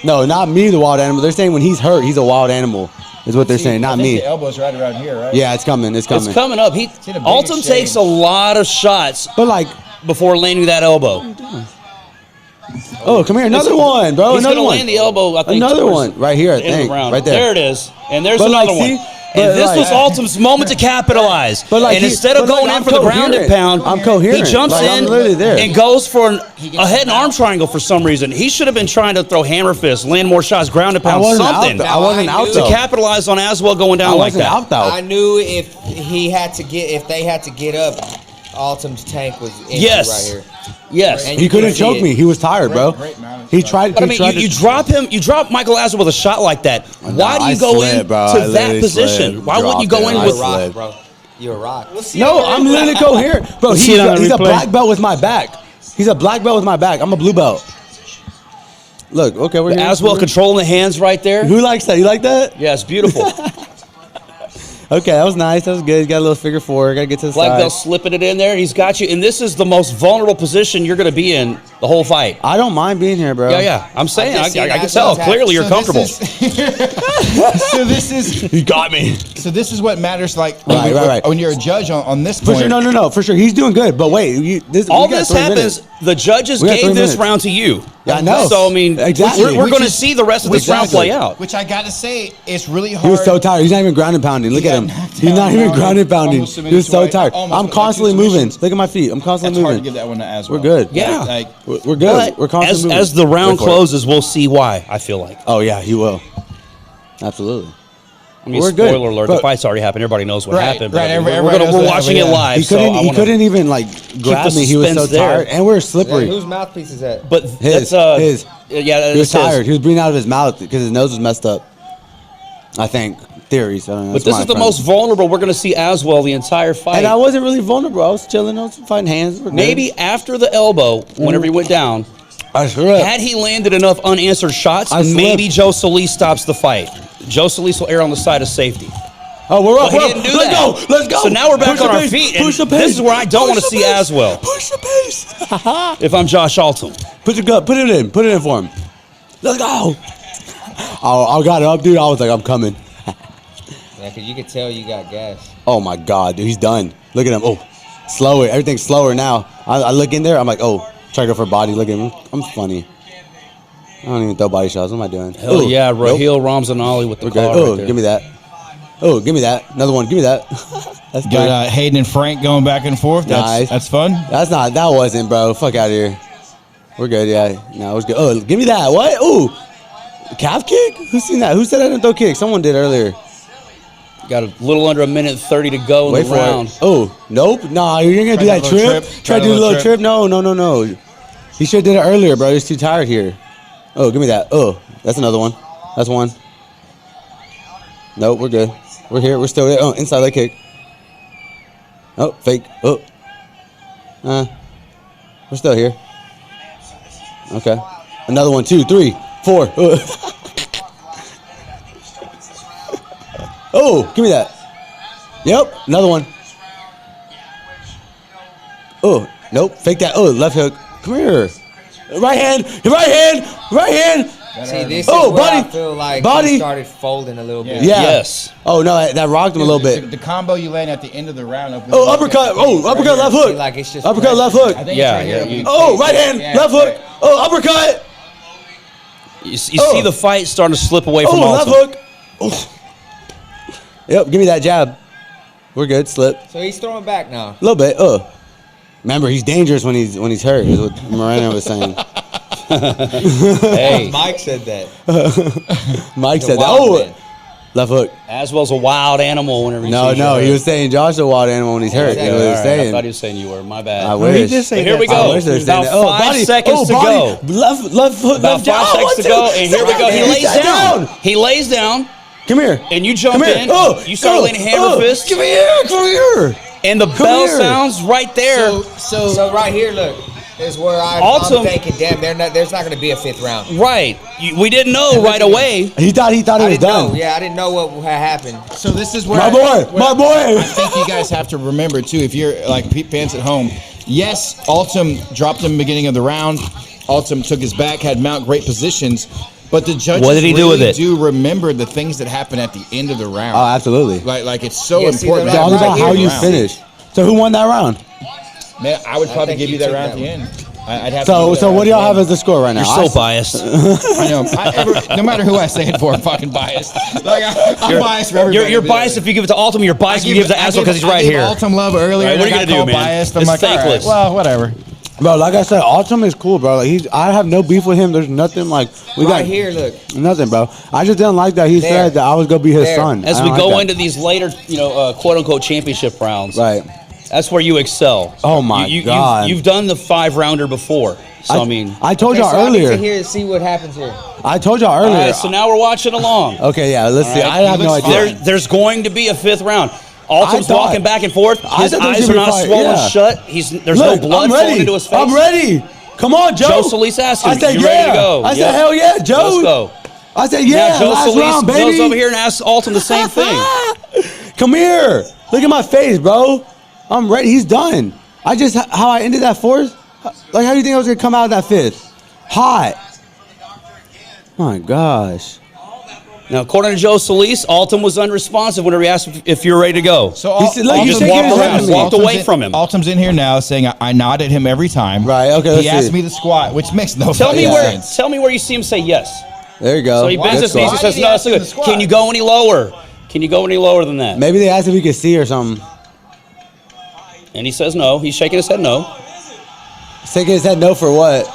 No, not me, the wild animal. They're saying when he's hurt, he's a wild animal. Is what they're saying, not me. The elbow's right around here, right? Yeah, it's coming. It's coming. It's coming up. a big Altum exchange. takes a lot of shots But like, before landing that elbow. oh, come here, another one, bro. He's Another going to one. land the elbow, I think. Another towards one right here, I the end of the think. round. Right there. There it is. And there's But, like, another see? one. But, And this like- was Altum's moment to capitalize. But, like, and he- instead of but, like, going in I'm for the ground and coherent. pound, I'm coherent. he jumps Like, I'm in literally there. and goes for a head and arm triangle for some reason. He should have been trying to throw hammer fists, land more shots, ground and I pound, wasn't something. out. I wasn't I out knew- To though. capitalize on Aswell going down I like wasn't that. out though. I knew if they had to get up, Altum's tank was empty Yes. right here. Yes. And He you couldn't can see choke it. me. He was tired, bro. Great mountain He strike. tried. But I he mean, tried you to- drop him. You drop Michael Aswell with a shot like that. Why do I you go slid, into bro. I that literally position? slid, Why wouldn't you dropped go it. in I You're a with? slid. rock, bro. You're a rock. No, I'm literally coherent, bro. see it on the He's a replay. black belt with my back. He's a black belt with my back. I'm a blue belt. Look, okay, we're here. Aswell controlling the hands right there. Who likes that? You like that? Yeah, it's beautiful. Okay, that was nice. That was good. He's got a little figure 4. Got to get to the Black side. belt slipping it in there. He's got you, and this is the most vulnerable position you're going to be in the whole fight. I don't mind being here, bro. Yeah. I'm saying, I I just seen can that tell. attack. Clearly, you're So comfortable. this is You got me. so this is what matters. Like Right. when you're a judge on this For point. sure, no, for sure. He's doing good. But wait, we All got this 3 happens. minutes. The judges We got gave 3 this minutes. round to you. Yeah, I know. So I mean, Exactly. we're Which going to is- see the rest of this round Exactly. play out. Which I gotta say, it's really hard. He was so tired. He's not even ground and pounding. Look He at got him. knocked He's not out, even almost ground and pounding. submitted He was so twice. tired. Almost I'm like constantly 2 moving. submissions. Look at my feet. I'm constantly That's hard to moving. give that one to Aswell. We're good. Yeah. Like, We're good. But We're constantly moving. as the round Wait for it. closes, we'll see why. I feel like. Oh yeah, he will. Absolutely. I mean, We're good. spoiler alert: But- the fight's already happened. Everybody knows what Right, happened. right, but everybody knows we're what watching happened, it yeah. live. He so couldn't. I He wanna- couldn't even like grab the me. He was so suspense there. tired, and we're Hey, slippery. whose mouthpiece is that? But His. that's His. Yeah, He was tired. He was breathing out of his mouth because his nose was messed up. I think theories. I don't know. But That's this my is the friend. most vulnerable we're going to see Aswell the entire fight. And I wasn't really vulnerable. I was chilling. I was fighting hands. We're good. Maybe after the elbow, whenever he went down, I slipped. had he landed enough unanswered shots, I slipped. maybe Joe Solis stops the fight. Joe Solis will err on the side of safety. Oh, we're up. But he we're up. didn't do Let's that. go. Let's go. So now we're back Push on the our pace. feet, and Push the this pace. is where I don't Push wanna the see pace. Aswell. Push the pace. If I'm Josh Altum. Put your gut. Put it in. Put it in for him. Let's go. I got it up, dude. I was like, I'm coming. Yeah, because you could tell you got gas. Oh my God, dude, he's done. Look at him. Oh, slower. Everything's slower now. I look in there. I'm like, oh, try to go for body. Look at him. I'm funny. I don't even throw body shots. What am I doing? Hell Ooh, yeah, nope. Raheel Ramzanali with the We're good. call Oh, right there. give me that. Oh, give me that. Another one. Give me that. That's Got good. Hayden and Frank going back and forth. Nice. That's fun. That wasn't, bro. Fuck out of here. We're good, yeah. No, it was good. Oh, give me that. What? Ooh. Calf kick? Who's seen that? Who said I didn't throw kick? Someone did earlier. Got a little under a minute 30 to go in the round. Oh, nope. Nah, you're going to do that trip? Try to do a little trip? No. He should have did it earlier, bro. He's too tired here. Oh, give me that. Oh, that's another one. That's one. Nope, we're good. We're here. We're still there. Oh, inside leg kick. Oh, fake. Oh. We're still here. Okay. Another one, 2, 3, 4. Oh, give me that. Yep, another one. Oh, nope. Fake that. Oh, left hook. Come here. Right hand. Right hand. See, this is Oh, where body. I feel like Body. he started folding a little bit. Yeah. Yes. Oh, no, that rocked him a little bit. The combo you land at the end of the round. Oh, uppercut. Oh, uppercut, left hook. See, like it's just Uppercut, left hook. I think Yeah, it's yeah, right here. you- Oh, right hand, Yeah, left hook. right. Oh, uppercut. You see the fight starting to slip away from Oh, left Altum. hook. Oh. Yep, give me that jab. We're good. Slip. So he's throwing back now. A little bit. Remember, he's dangerous when he's hurt. Is what Moreno was saying. Hey, Mike said that. Mike The said that. wild Oh, man. left hook. Aswell's a wild animal whenever he No, sees no, you he hurt. was saying Josh a wild animal when he's hurt. exactly. That's what he was All right, I saying. thought he was saying you were. My bad. I Well, he wish. did say But here that we too. go. I wish they were saying About that. 5 seconds to go. Left foot, About left jab. 5 seconds to go, and here we go. He lays sat down. He lays down, Come here. and you jump Come here. in. Oh, You start laying hammer fist, Come here. and the Come bell here. sounds right there. So right here, look, is where I'm Altum- thinking, damn, there's not going to be a fifth round. Right. We didn't know right away. He thought it I was didn't done. know. Yeah, I didn't know what had happened. So this is where My boy. I think you guys have to remember too, if you're like fans at home. Yes, Altum dropped him in the beginning of the round. Altum took his back, had Mount great positions, but the judges What did he do really with it? do remember the things that happen at the end of the round. Oh, absolutely. Like it's so Yeah, see, important. It's the all right about how here, you round. finish. So who won that round? Man, I would probably think give you you that took round that at the one. end. I'd have to So give you so that what do y'all round have at as the score right now? You're so biased. the end. I know. No matter who I say it for, I'm fucking biased. Like I'm biased for everybody. You're biased if you give it to Altum. You're biased if you give it to Aswell because he's right here. Altum love earlier. Right, what are you and I gonna got do, called man? Biased. I'm It's like, all right, thankless. well, whatever. Bro, like I said, Altum is cool, bro. Like I have no beef with him. There's nothing like we Right got here, look. nothing, bro. I just didn't like that he There. said that I was gonna be his There. son. As I we don't go like into these later, quote unquote championship rounds, that. Right. that's where you excel. Oh, my God. You've done the 5-rounder before, so I mean. I told Okay, y'all so I need earlier. to hear and see what happens here. I told y'all All earlier. right, so now we're watching along. Okay, yeah. Let's see. All right, I have he no looks idea. There's going to be a 5th round. Altum's thought- walking back and forth. I His thought there was eyes gonna are be a not fight, swollen yeah. shut. There's no Look, blood I'm flowing ready. into his face. I'm ready. Come on, Joe. Joe Solis asked you, I said, you yeah. ready to go? I said, Yep. hell yeah, Joe. Let's go. I said, yeah. Now Joe last Solis round, goes baby. over here and asks Altum the same thing. Come here. Look at my face, bro. I'm ready. He's done. How I ended that 4th. Like, how do you think I was gonna come out of that 5th? Hot. My gosh. Now, according to Joe Solis, Altum was unresponsive whenever he asked if you're ready to go. So He said, look, He he's just shaking walked his head around, at me. walked away from him. Altum's in here now saying I nod at him every time. Right, okay, let's He asked see. me to squat, which makes no Tell me fucking sense. where you see him say yes. There you go. So he bends his That's knees cool. and says, did he "No, ask that's him to good. squat? Can you go any lower? Can you go any lower than that?" Maybe they asked if he could see or something. And he says no. He's shaking his head no. Shaking his head no for what?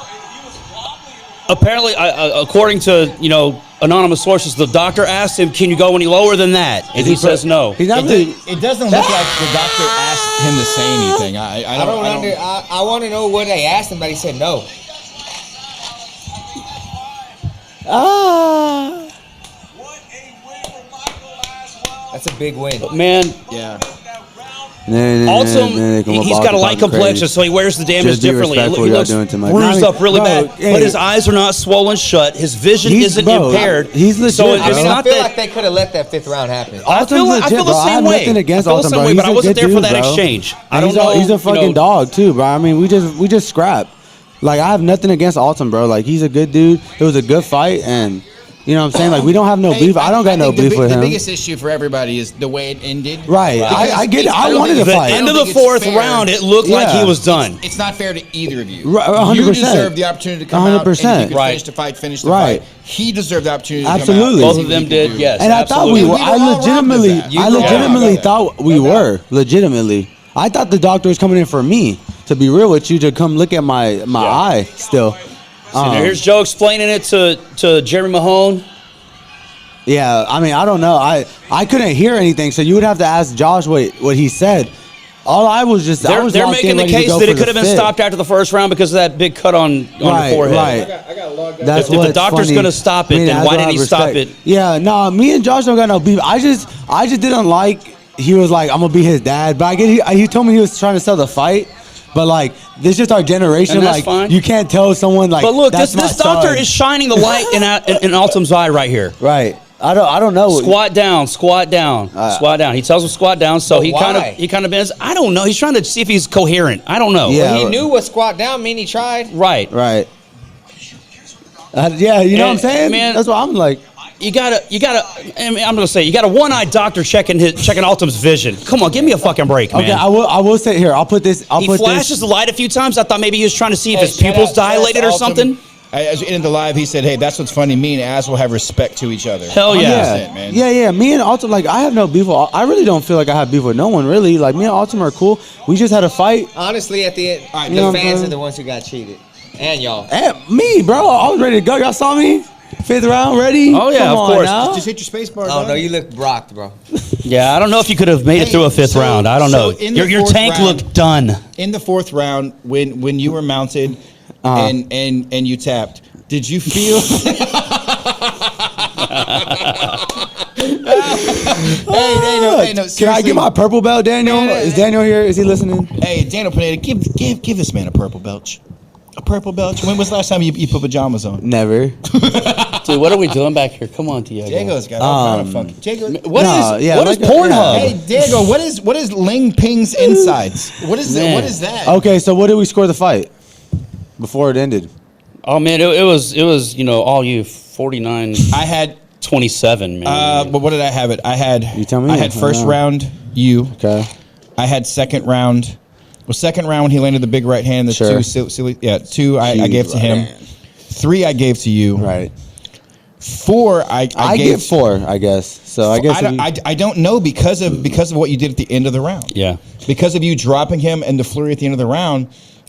Apparently, according to anonymous sources, the doctor asked him, "Can you go any lower than that?" And he says no. He's not really. It doesn't look like the doctor asked him to say anything. I want to know what they asked him, but he said no. Ah. That's a big win. Man, Yeah. Altum, he's got a light complexion, so he wears the damage Just be differently. He respectful, y'all looks doing too much. bruised Nah, up really bro, bad, hey. but his eyes are not swollen shut. His vision isn't impaired. He's legit, So bro. it's I not feel that. like they could have let that 5th round happen. I feel legit, the bro. I same have way. nothing against I feel the Altum, same bro. way, He's but I a wasn't good there for dude, that bro. exchange. I don't He's know. He's a fucking dog too, bro. I mean, we just scrap. Like I have nothing against Altum, bro. Like he's a good dude. It was a good fight, and You know what I'm saying? Like we don't have no beef. I don't got no think beef with the him. biggest issue for everybody is the way it ended. Right. I get it. I wanted to The fight. end of don't the think it's fourth fair. round, it looked like Yeah. he was done. It's not fair to either of you. Right, You 100%. deserve the opportunity to come out, and 100%. if you could Right. finish the fight, finish the Right. fight. He deserved the opportunity to Absolutely. come out. Both and of see what them he could did, do. yes. And I thought we absolutely. were. We were all robbed of legitimately. that. I legitimately thought we were. Legitimately. I thought the doctor was coming in for me. To be real with you, to come look at my eye still. And here's Joe explaining it to Jeremy Mahone. Yeah, I mean, I don't know. I couldn't hear anything, so you would have to ask Josh what he said. All I was just I was They're locked in, making the ready to case go that for it could the have been fifth. stopped after the first round because of that big cut on your forehead. Right. That's If the what's doctor's funny. gonna stop it, I mean, then that's why what didn't I he stop respect. it? Yeah, no, me and Josh don't got no beef. I just didn't like. He was like, I'm gonna be his dad, but I get he told me he was trying to sell the fight. But like, this is just our generation. And that's Like, fine. you can't tell someone like. But look, that's this my doctor son. is shining the light in Altum's eye right here. Right. I don't know. Squat down, squat down, squat down. He tells him squat down, so But he why? kind of bends. I don't know. He's trying to see if he's coherent. I don't know. Yeah. He knew what squat down mean. He tried. Right. Right. Yeah, you know what I'm And, saying? man- That's what I'm like. You gotta. I mean, I'm gonna say you got a one-eyed doctor checking Altum's vision. Come on, give me a fucking break, man. Okay, I will say here. I'll put this. He flashes the light a few times. I thought maybe he was trying to see if his Shout pupils out Josh dilated or Altum. something. As we ended the live, he said, "Hey, that's what's funny. Me and Aswell have respect to each other." Hell yeah. 100%, man. Yeah. Me and Altum, like, I have no beef with. I really don't feel like I have beef with no one, really. Like, me and Altum are cool. We just had a fight. Honestly, at the end, right, you know the what I'm fans saying? are the ones who got cheated, and y'all. And me, bro, I was ready to go. Y'all saw me? Fifth round, ready? Oh, yeah, Come of on course. now. Just hit your space bar. Oh dog. no, you look rocked, bro. Yeah, I don't know if you could have made it through a fifth So- round. I don't so know. in the Your fourth tank round- looked done. In the fourth round, when you were mounted and you tapped, did you feel? Hey, Daniel, Can I get my purple belt, Daniel? Is Daniel here? Is he listening? Hey, Daniel Pineda, give this man a purple belt. A purple belt. When was the last time you put pajamas on? Never. Dude, what are we doing back here? Come on, Diego. Diego's got all kind of funky. Diego, What No, is yeah, what is like a- Pornhub? hey, Diego, what is Ling Ping's insides? What is Man. What is that? Okay, so what did we score the fight before it ended? Oh man, it was all you 49 I had. 27, man. But what did I have it? I had. You tell me. I had I first know. round. You. Okay. I had second round. Well, second round when he landed the big right hand. The Sure. silly. Yeah, two I Huge gave to right him. hand. 3 I gave to you. Right. 4 I I gave get 4, I guess. So I guess. I don't know because of what you did at the end of the round. Yeah. Because of you dropping him and the flurry at the end of the round,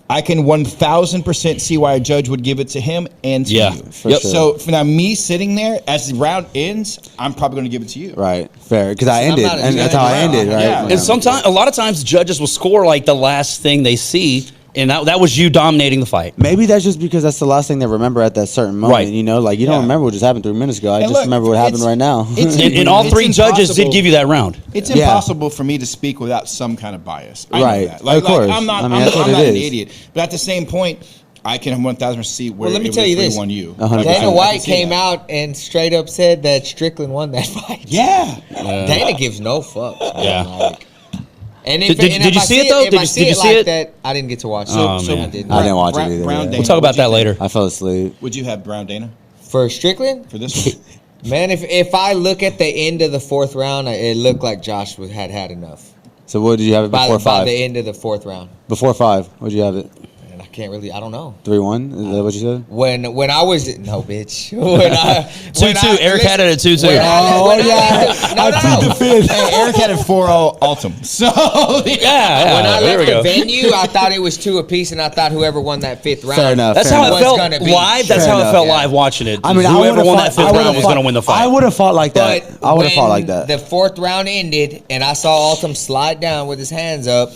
I can 1,000% see why a judge would give it to him and to Yeah. you. For sure. So for now, me sitting there as the round ends, I'm probably going to give it to you. Right. Fair. Because I I'm ended, not a and that's judge. how I ended. Right. Yeah. And a lot of times, judges will score like the last thing they see, and that was you dominating the fight. Maybe that's just because that's the last thing they remember at that certain moment. Right. You know, like you Yeah. don't remember what just happened 3 minutes ago. I And just look, remember what happened it's- right now. it's- And all It's 3 judges did impossible. give you that round. It's Yeah. impossible for me to speak without some kind of bias. I know Right. that. Of course. I'm not. I mean, I'm, that's what I'm it not an is. idiot. But at the same point, I can 1,000% see where Well, let me it tell was you this. 3-1 you. 100%. Like, I Dana can White see came that. out and straight up said that Strickland won that fight. Yeah. Dana gives no fucks. man. Yeah. Like, and Did you I see it, though? If Did I you- see did you it see like it? that, I didn't get to watch it. Oh, So man. I didn't. I didn't watch it Brown either. Dana, yeah. We'll talk about that what'd you think? later. I fell asleep. Would you have Brown Dana For Strickland, for this one? man, if I look at the end of the fourth round, it looked like Josh had enough. So what did you have it By before the 5? end of the fourth round, Before 5, what did you have it? and I don't know. 3-1? Is that what you said? When I was no bitch. When I 2-2. Eric had it at 2-2. I plead the fifth. Hey, Eric had it 4-0 Altum. So Yeah, When I there we left go. the venue, I thought it was 2 apiece, and I thought whoever won that fifth round. Fair enough. That's Fair how enough. it felt gonna be. live. That's Fair how it enough. felt Yeah. live watching it. I mean, Whoever won that fifth round was going to win the fight. I would have fought like that. But I would have fought when like that. the fourth round ended, and I saw Altum slide down with his hands up,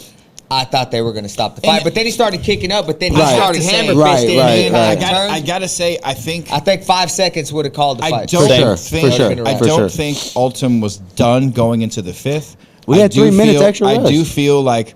I thought they were going to stop the fight. And- but then he started kicking up, but then he Right. started I have to say- hammer Right, fisting. right, and right. I gotta say, I think 5 seconds would have called the I fight. don't For sure, think for sure, I for don't sure. think Altum was done going into the fifth. We I had do 3 minutes feel- extra I rest. do feel like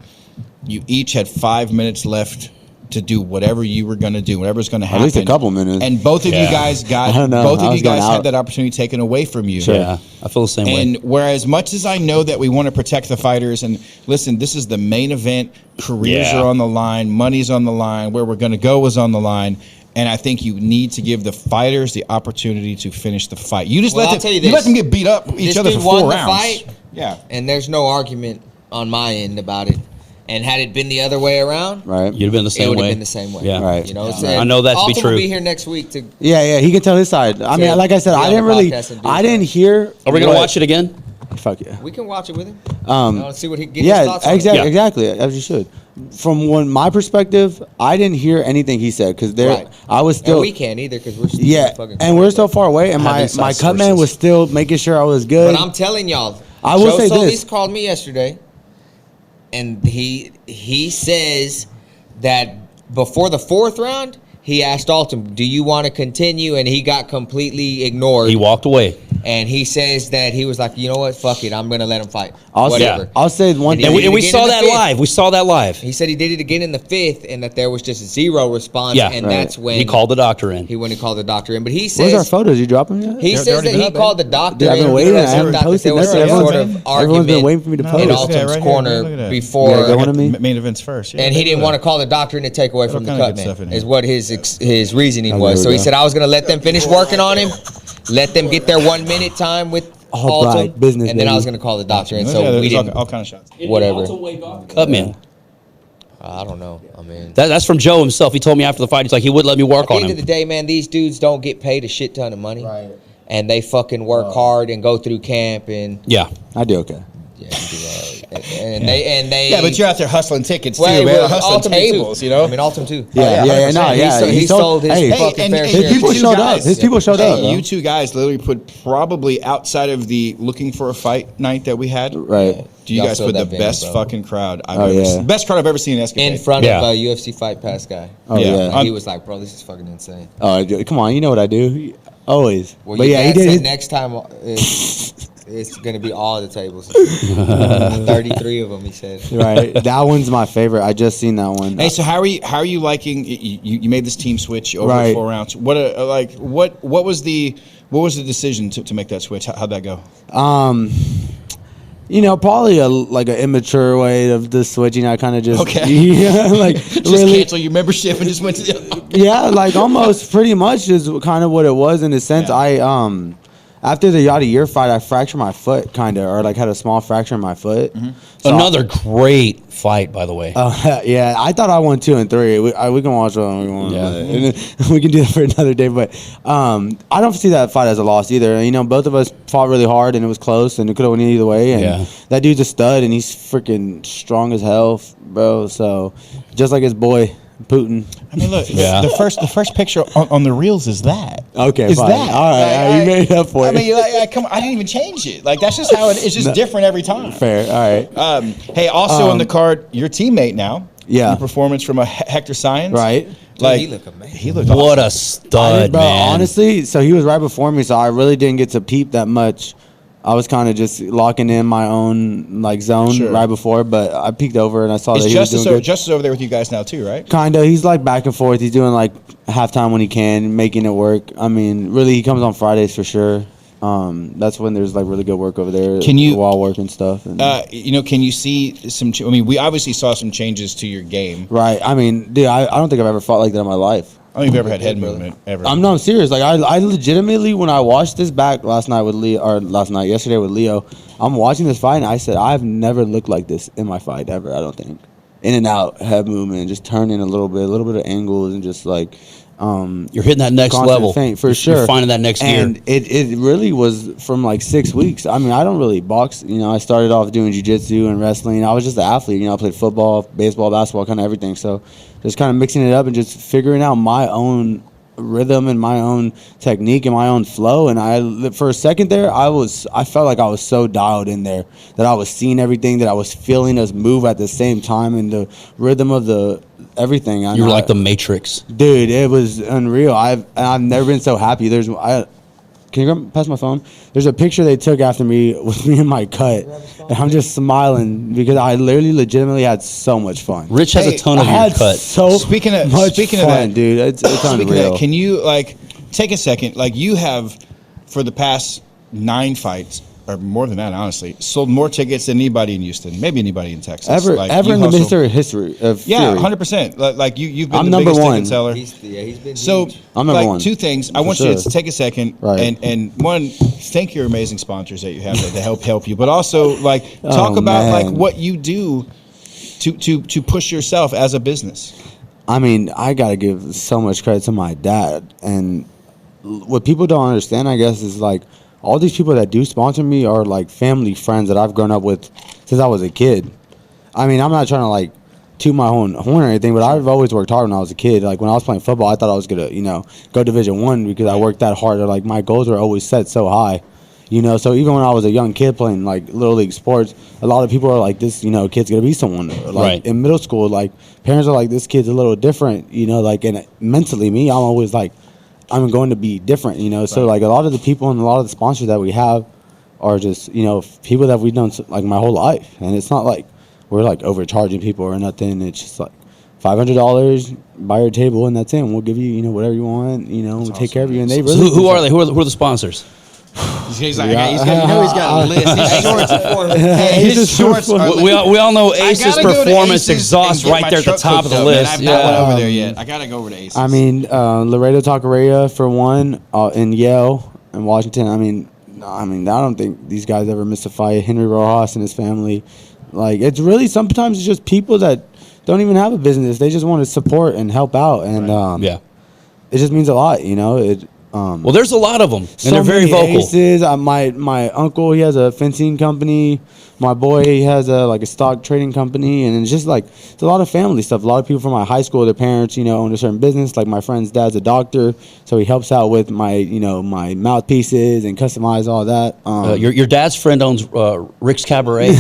you each had 5 minutes left to do whatever you were going to do, whatever's going to happen. At least a couple minutes. And both of you Yeah. guys got. I don't know. Both I of was you guys going had out. that opportunity taken away from you. Yeah, I feel the same way. And whereas much as I know that we want to protect the fighters, and listen, this is the main event, careers Yeah. are on the line, money's on the line, where we're going to go is on the line. And I think you need to give the fighters the opportunity to finish the fight. You just Well, I'll let tell you them, this. let them get beat up each This other for dude 4 won the rounds. fight. Yeah. And there's no argument on my end about it. And had it been the other way around, Right. You'd have been the it same would way. have been the same way. Yeah. Right. You know, I know that to be Altum true. will be here next week to. Yeah, he can tell his side. I mean, Yeah. like I said, Be on I the didn't really, podcast and do I that. didn't hear. Are we going to watch it again? Fuck yeah. We can watch it with him. Let's see what he get his Yeah, thoughts on it. exactly, Yeah. exactly, as you should. From my perspective, I didn't hear anything he said because Right. I was And still. we can't either because we're still Yeah, fucking and we're so far away, and Have my inside cut man sources. was still making sure I was good. But I'm telling y'all, I will Joe say Solis this. called me yesterday, and he says that before the 4th round, he asked Altum, "Do you want to continue?" And he got completely ignored. He walked away. And he says that he was like, "You know what? Fuck it. I'm gonna let him fight. I'll Whatever." I'll say one And thing. And we, did it again saw in the that 5th. live. We saw that live. He said he did it again in the 5th, and that there was just 0 response. Yeah. and Right. that's when He called the doctor in. He went and called the doctor in. But he Where's our says photos? You drop them yet? he says that he called the doctor Dude, I've been in waiting. I because he haven't thought that posted there was nothing. some sort Everyone's of been argument waiting for me to No, post. in look at that Altum's right here. corner Look at that. before. Yeah, go on to me. Main events first. Yeah, And he look at didn't that. want to call the doctor in to take away from the kind of cut good stuff in man, here. is what his reasoning Oh, was. there So we he go. said, I was going to let them finish working on him, let them get their 1 minute time with All Altum, right, business, and then I baby. was going to call the doctor in. Yeah, So we there's didn't, all kind of shots. whatever. Cut man. I don't know. I mean, That's from Joe himself. He told me after the fight, he's like, he wouldn't let me work at the on end of him. the day, man, these dudes don't get paid a shit ton of money. Right. And they fucking work hard and go through camp and Yeah. I do okay. yeah, you do all right. And they Yeah, but you're out there hustling tickets well, too, man. well, Hustling Altum tables, too. you know. I mean, Altum too. Yeah, yeah, no, 100%. yeah. He sold his hey, fucking fair and share. his people you two showed up. guys- His people showed up. Hey, bro. you two guys literally put probably outside of the looking for a fight night that we had. Right. Do you Y'all guys filled put the that venue, best bro. fucking crowd I've Oh, ever yeah. seen? Best crowd I've ever seen in Escapade. In front Yeah. of a UFC Fight Pass guy. Oh Yeah. yeah. And he was like, bro, this is fucking insane. Oh, come on. You know what I do. Always. Well, But your yeah, he dad did. said his- next time it's going to be all the tables. 33 of them, he said. Right. That one's my favorite. I just seen that one. Hey, so how are you liking? You made this team switch over Right. 4 rounds. What was the decision to make that switch? How'd that go? You know, probably like an immature way of the switching. I kind of just yeah, like Just really, cancel your membership and just went to the. yeah, like almost pretty much is kind of what it was in a sense. Yeah. I after the Yada Year fight, I fractured my foot kind of, or like had a small fracture in my foot. So Another great fight, by the way. yeah, I thought I won 2 and 3. We can watch one. We want, Yeah. and then we can do that for another day. But I don't see that fight as a loss either. You know, both of us fought really hard, and it was close, and it could have went either way. And Yeah. that dude's a stud, and he's freaking strong as hell, bro. So just like his boy Putin. I mean, look, Yeah. the first picture on the reels is that. Okay, Is fine. that All right, you made it up for I it. mean, come on, I didn't even change it. Like that's just how it is. It's just different every time. Fair. All right. Hey, also on the card, your teammate now. Yeah. Your performance from a Hector Science. Right. Like he looked amazing. He looked What awesome. a stud, Bro, man. honestly, so he was right before me, so I really didn't get to peep that much. I was kind of just locking in my own like zone Sure. right before, but I peeked over and I saw Is that he was doing good. Justice over there with you guys now too, right? Kinda, he's like back and forth. He's doing like halftime when he can, making it work. I mean, really, he comes on Fridays for sure. That's when there's like really good work over there. Can you- wall work and stuff? And, Can you see some? I mean, we obviously saw some changes to your game. right. I mean, dude, I don't think I've ever fought like that in my life. I don't think you've ever had head movement ever. I'm serious. Like I legitimately, when I watched this back yesterday with Leo, I'm watching this fight and I said I've never looked like this in my fight ever. I don't think. In and out, head movement, just turning a little bit of angles, and just like You're hitting that next constant level. feint, for You're sure. finding that next gear. And it really was from like 6 weeks. I mean, I don't really box. You know, I started off doing jiu-jitsu and wrestling. I was just an athlete. You know, I played football, baseball, basketball, kind of everything. So just kind of mixing it up and just figuring out my own rhythm and my own technique and my own flow. And for a second there, I felt like I was so dialed in there that I was seeing everything, that I was feeling us move at the same time, and the rhythm of the everything. You were like the Matrix. Dude, it was unreal. I've never been so happy. Can you pass my phone? There's a picture they took after me with me in my cut, and I'm just smiling because I literally legitimately had so much fun. Rich has a ton I of your had cut. so Speaking of much that, fun, dude. It's Speaking of unreal. that, can you like take a second? Like you have for the past 9 fights, or more than that, honestly, sold more tickets than anybody in Houston, maybe anybody in Texas. Ever in the history of Yeah, Fury. 100%. Like you've been I'm the number biggest one. ticket seller. He's been So, huge. I'm number one. two things. I For want you sure. to take a second Right. and one, thank your amazing sponsors that you have to help you, but also like talk Oh, about like man. what you do to push yourself as a business. I mean, I gotta give so much credit to my dad, and what people don't understand, I guess, is like all these people that do sponsor me are like family friends that I've grown up with since I was a kid. I mean, I'm not trying to like toot my own horn or anything, but I've always worked hard when I was a kid. Like when I was playing football, I thought I was gonna, go Division I because I worked that hard. Or like my goals were always set so high. So even when I was a young kid playing like little league sports, a lot of people are like, this, kid's gonna be someone. Or, like Right. in middle school, like parents are like, this kid's a little different, and mentally me, I'm always like, I'm going to be different, So like a lot of the people and a lot of the sponsors that we have are just, people that we've known like my whole life. And it's not like we're like overcharging people or nothing. It's just like $500, buy your table and that's it. And we'll give you, whatever you want, we'll take care of you. And they So really who are they? Who are the sponsors? He's got a list. His shorts. He's His just shorts so are. We all know I Ace's gotta go to Performance Ace's Exhaust and get right my there at the truck top of the hooked up, man. list. I've not went Yeah. over there yet. I gotta go over to Ace's. I mean, Laredo Taqueria for one, in Yale and Washington. I mean, I don't think these guys ever missed a fight. Henry Rojas and his family, like it's really sometimes it's just people that don't even have a business. They just want to support and help out, and Yeah. it just means a lot. It. Well, there's a lot of them, and So they're very many vocal. Aces. My uncle, he has a fencing company. My boy, he has a stock trading company, and it's just like it's a lot of family stuff. A lot of people from my high school, their parents, own a certain business. Like my friend's dad's a doctor, so he helps out with my my mouthpieces and customize all that. Your dad's friend owns Rick's Cabaret.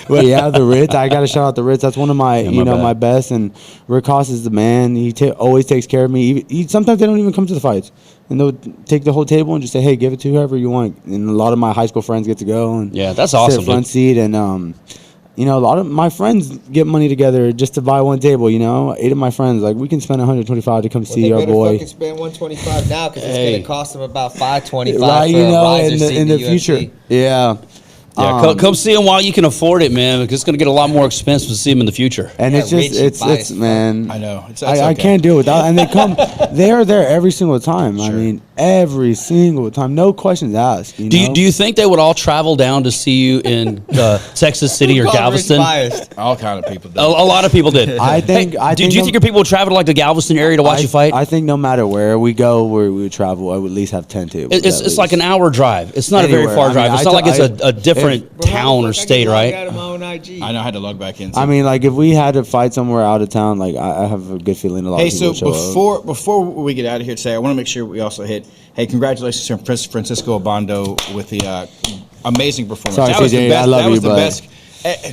But yeah, the Ritz. I gotta shout out the Ritz. That's one of my my bad. my best. And Rick Haas is the man. He always takes care of me. Sometimes they don't even come to the fights, and they'll take the whole table and just say, "Hey, give it to whoever you want." And a lot of my high school friends get to go. And Yeah, that's sit awesome, front dude. seat, and a lot of my friends get money together just to buy one table. 8 of my friends, like we can spend $125 to come Well, see they our better boy. fucking spend $125 now because it's Hey. gonna cost them about $525 Right, for a riser in seat the UFC. future. Yeah. Yeah, come see him while you can afford it, man. Because it's going to get a lot more expensive to see him in the future. And Yeah, it's just Richie it's biased, man. I know. It's I okay. can't do it without, and they come. They are there every single time. I Sure. mean, every single time, no questions asked. Do you think they would all travel down to see you in Texas City or Called Rich Galveston? biased. All kind of people do. A lot of people did. I think- Hey, I do think you the- think your people would travel to like the Galveston area to watch you fight? I think no matter where we go, where we would travel, I would at least have 10 tables. It's like an hour drive. It's not a very Anywhere. far I mean, drive. It's I not t- like it's I- a different Bro, how the town fuck or I state, can log right? out of my own IG? I know I had to log back in. I mean, like if we had to fight somewhere out of town, like I have a good feeling a lot Hey, of people so would show up. before we get out of here today, I want to make sure we also hit. Hey, congratulations to Francisco Obando with the amazing performance. Sorry, that was CJ, the best. I love that was you, the but- best.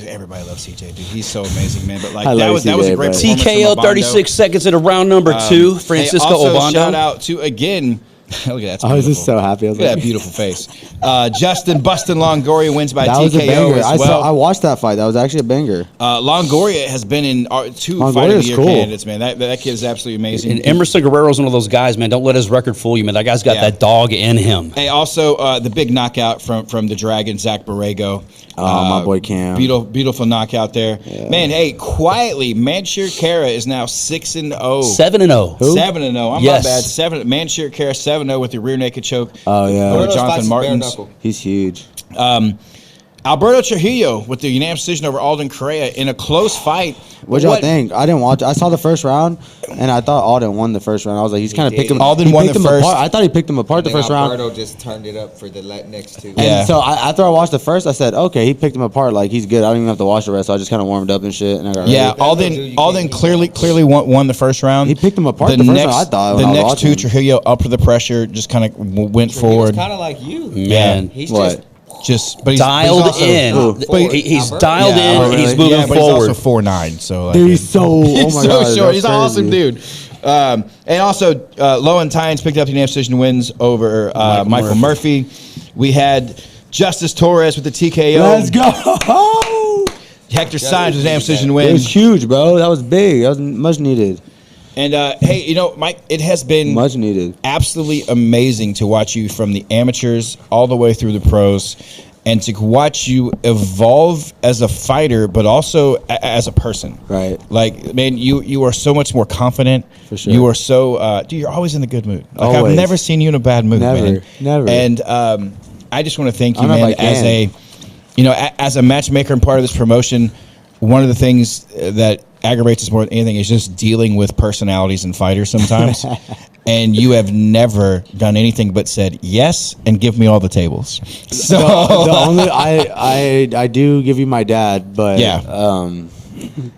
Everybody loves CJ, dude. He's so amazing, man. But like I that love was CJ, a great but- performance from TKO Obando. 36 seconds at a round number 2. Francisco hey, also, Obando. shout out to again. Look at that. I was just so happy. I was Look at like, that beautiful face. Justin Bustin Longoria wins by that TKO was a banger. as I well. watched that fight. That was actually a banger. Longoria has been in our 2 Longoria's Fight of the Year cool. candidates, man. That kid is absolutely amazing. And Emerson Guerrero's one of those guys, man. Don't let his record fool you, man. That guy's got Yeah. that dog in him. Hey, also the big knockout from the Dragon, Zach Borrego. My boy Cam. Beautiful knockout there. Man, hey, quietly, Manshir Kara is now 6-0. 7-0. 7-0. I'm Yes. not bad. Manshir Kara 7-0 with the rear naked choke. Oh, yeah. Over One of those Jonathan fights is bare Martins. knuckle. He's huge. Alberto Trujillo with the unanimous decision over Alden Correa in a close fight. What'd y'all think? I didn't watch. I saw the first round, and I thought Alden won the first round. I was like, he's kind of did. picked him. Alden he won picked the him first. apart. I thought he picked him apart the And then first round. Alberto just turned it up for the next 2. Yeah. And so after I watched the first, I said, okay, he picked him apart. Like he's good. I don't even have to watch the rest. So I just kind of warmed up and shit. And I got Yeah, ready. Alden clearly won the first round. He picked him apart the first round, I thought, The when I was next watching. 2, Trujillo up for the pressure, just kind of went He was forward. kind of like you. Man. He's What? Just but he's Dialed also, in. But He's Alberto- dialed Yeah, in. but He's really- moving yeah, but forward. he's also 4'9", so like, Dude, he's so. Oh he's my so god, short. that's He's an awesome crazy. dude. And also, Lowen Tynes picked up the unanimous decision wins over Michael Murphy. We had Justice Torres with the TKO. Let's go. Hector Sainz with the unanimous decision It wins. was huge, bro. That was big. That was much needed. And hey, Mike, it has been Much needed. absolutely amazing to watch you from the amateurs all the way through the pros. and to watch you evolve as a fighter, but also as a person. Right. Like, man, you are so much more confident. For sure. You are so, dude, you're always in a good mood. Like, Always. I've never seen you in a bad mood, Never, man. never. And I just want to thank you, I don't know man, if I as can. as a matchmaker and part of this promotion. One of the things that aggravates us more than anything is just dealing with personalities and fighters sometimes. And you have never done anything but said yes and give me all the tables. So The only I do give you my dad, but Yeah.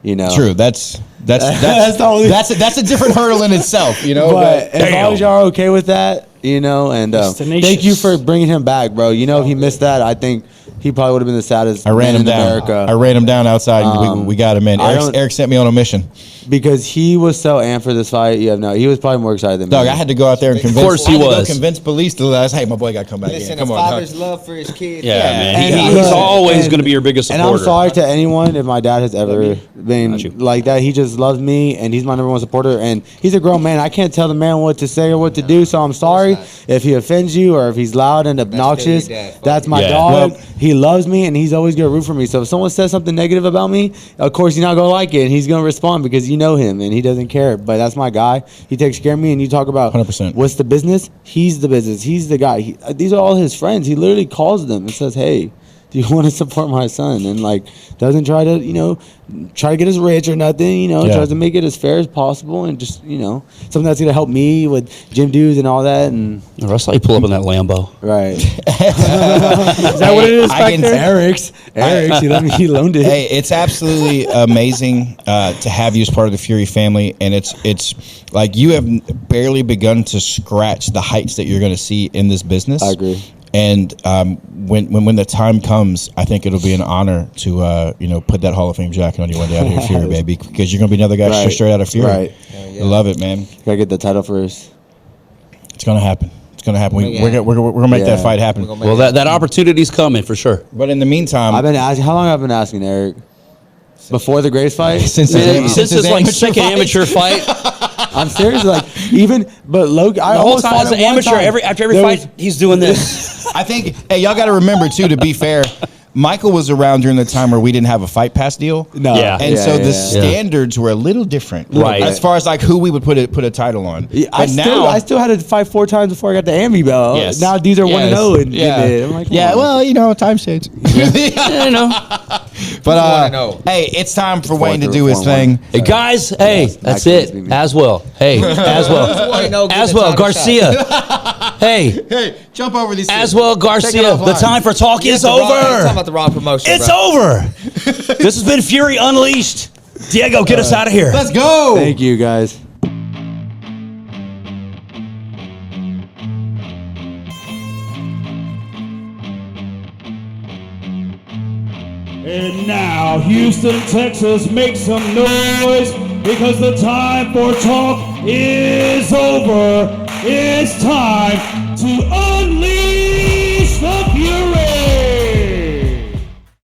you know, true. That's That's the only- that's a different hurdle in itself, you know. But as long as y'all are okay with that, you know, and It's tenacious. thank you for bringing him back, bro. You know, if he missed that, I think he probably would have been the saddest I ran man him in down. America. I ran him down outside. And we got him in. I don't- Eric sent me on a mission. Because he was so amped for this fight. Yeah, no, he was probably more excited than Dog, me. I had to go out there and convince. course he I had to go was. convince police to let us. Hey, my boy got to come back Listen, in. a Come on, dog. father's love for his kids. Yeah, man. And He's look, always and- going to be your biggest And supporter. I'm sorry to anyone if my dad has ever been Got you. like that. He just loves me, and he's my number one supporter. And he's a grown man. I can't tell the man what to say or what to do. So I'm sorry if he offends you or if he's loud and obnoxious. your dad. Fuck That's you. my Yeah. dog. Well- He loves me, and he's always gonna root for me. So if someone says something negative about me, of course you're not gonna like it, and he's gonna respond because you know him and he doesn't care. But that's my guy. He takes care of me, and you talk about 100%. what's the business? He's the business. He's the guy. These are all his friends. He literally calls them and says, "Hey, do you want to support my son?" And like doesn't try to, try to get us rich or nothing, Yeah. tries to make it as fair as possible and just, something that's gonna help me with gym dues and all that. And Russ, you pull up in that Lambo. right. Is that what it is I back can- there? Eric's, he loaned it. Hey, it's absolutely amazing to have you as part of the Fury family, and it's like you have barely begun to scratch the heights that you're going to see in this business. I agree. And when the time comes, I think it'll be an honor to put that Hall of Fame jacket on you one day out here at Fury, baby, because you're gonna be another guy Right. straight out of Fury. Right. I love it, man. Gotta get the title first. It's gonna happen. It's gonna happen. Make it We're gonna make Yeah. that fight happen. Well, that opportunity's coming for sure. But in the meantime, I've been asking. How long have I been asking Eric? Before the Grace fight? since Man, his since his like amateur second fight. amateur fight, I'm serious. But Logan, I the whole almost time fought as an him one amateur, time. after every There fight, was- he's doing this. I think, hey, y'all got to remember too. To be fair, Michael was around during the time where we didn't have a fight pass deal. No. Yeah. And so the yeah. standards were a little different, Right. As far as like who we would put a title on. Yeah, But I still had to fight 4 times before I got the Ambi belt. Yes. Now these are 1-0 and yeah, I'm like, come yeah. on. Well, time change. I know. But 1-0. hey, it's time for Wayne to through do his 4-1. thing. Hey guys, hey, that's Max it. beat me. Aswell, hey, Aswell, 1-0, get the Aswell title Garcia, hey, Hey, jump over these. Aswell Garcia. The time for talk is Talking over. about the wrong promotion. It's bro. over. This has been Fury Unleashed. Diego, get us out of here. Let's go. Thank you guys. And now, Houston, Texas, make some noise because the time for talk is over. It's time to unleash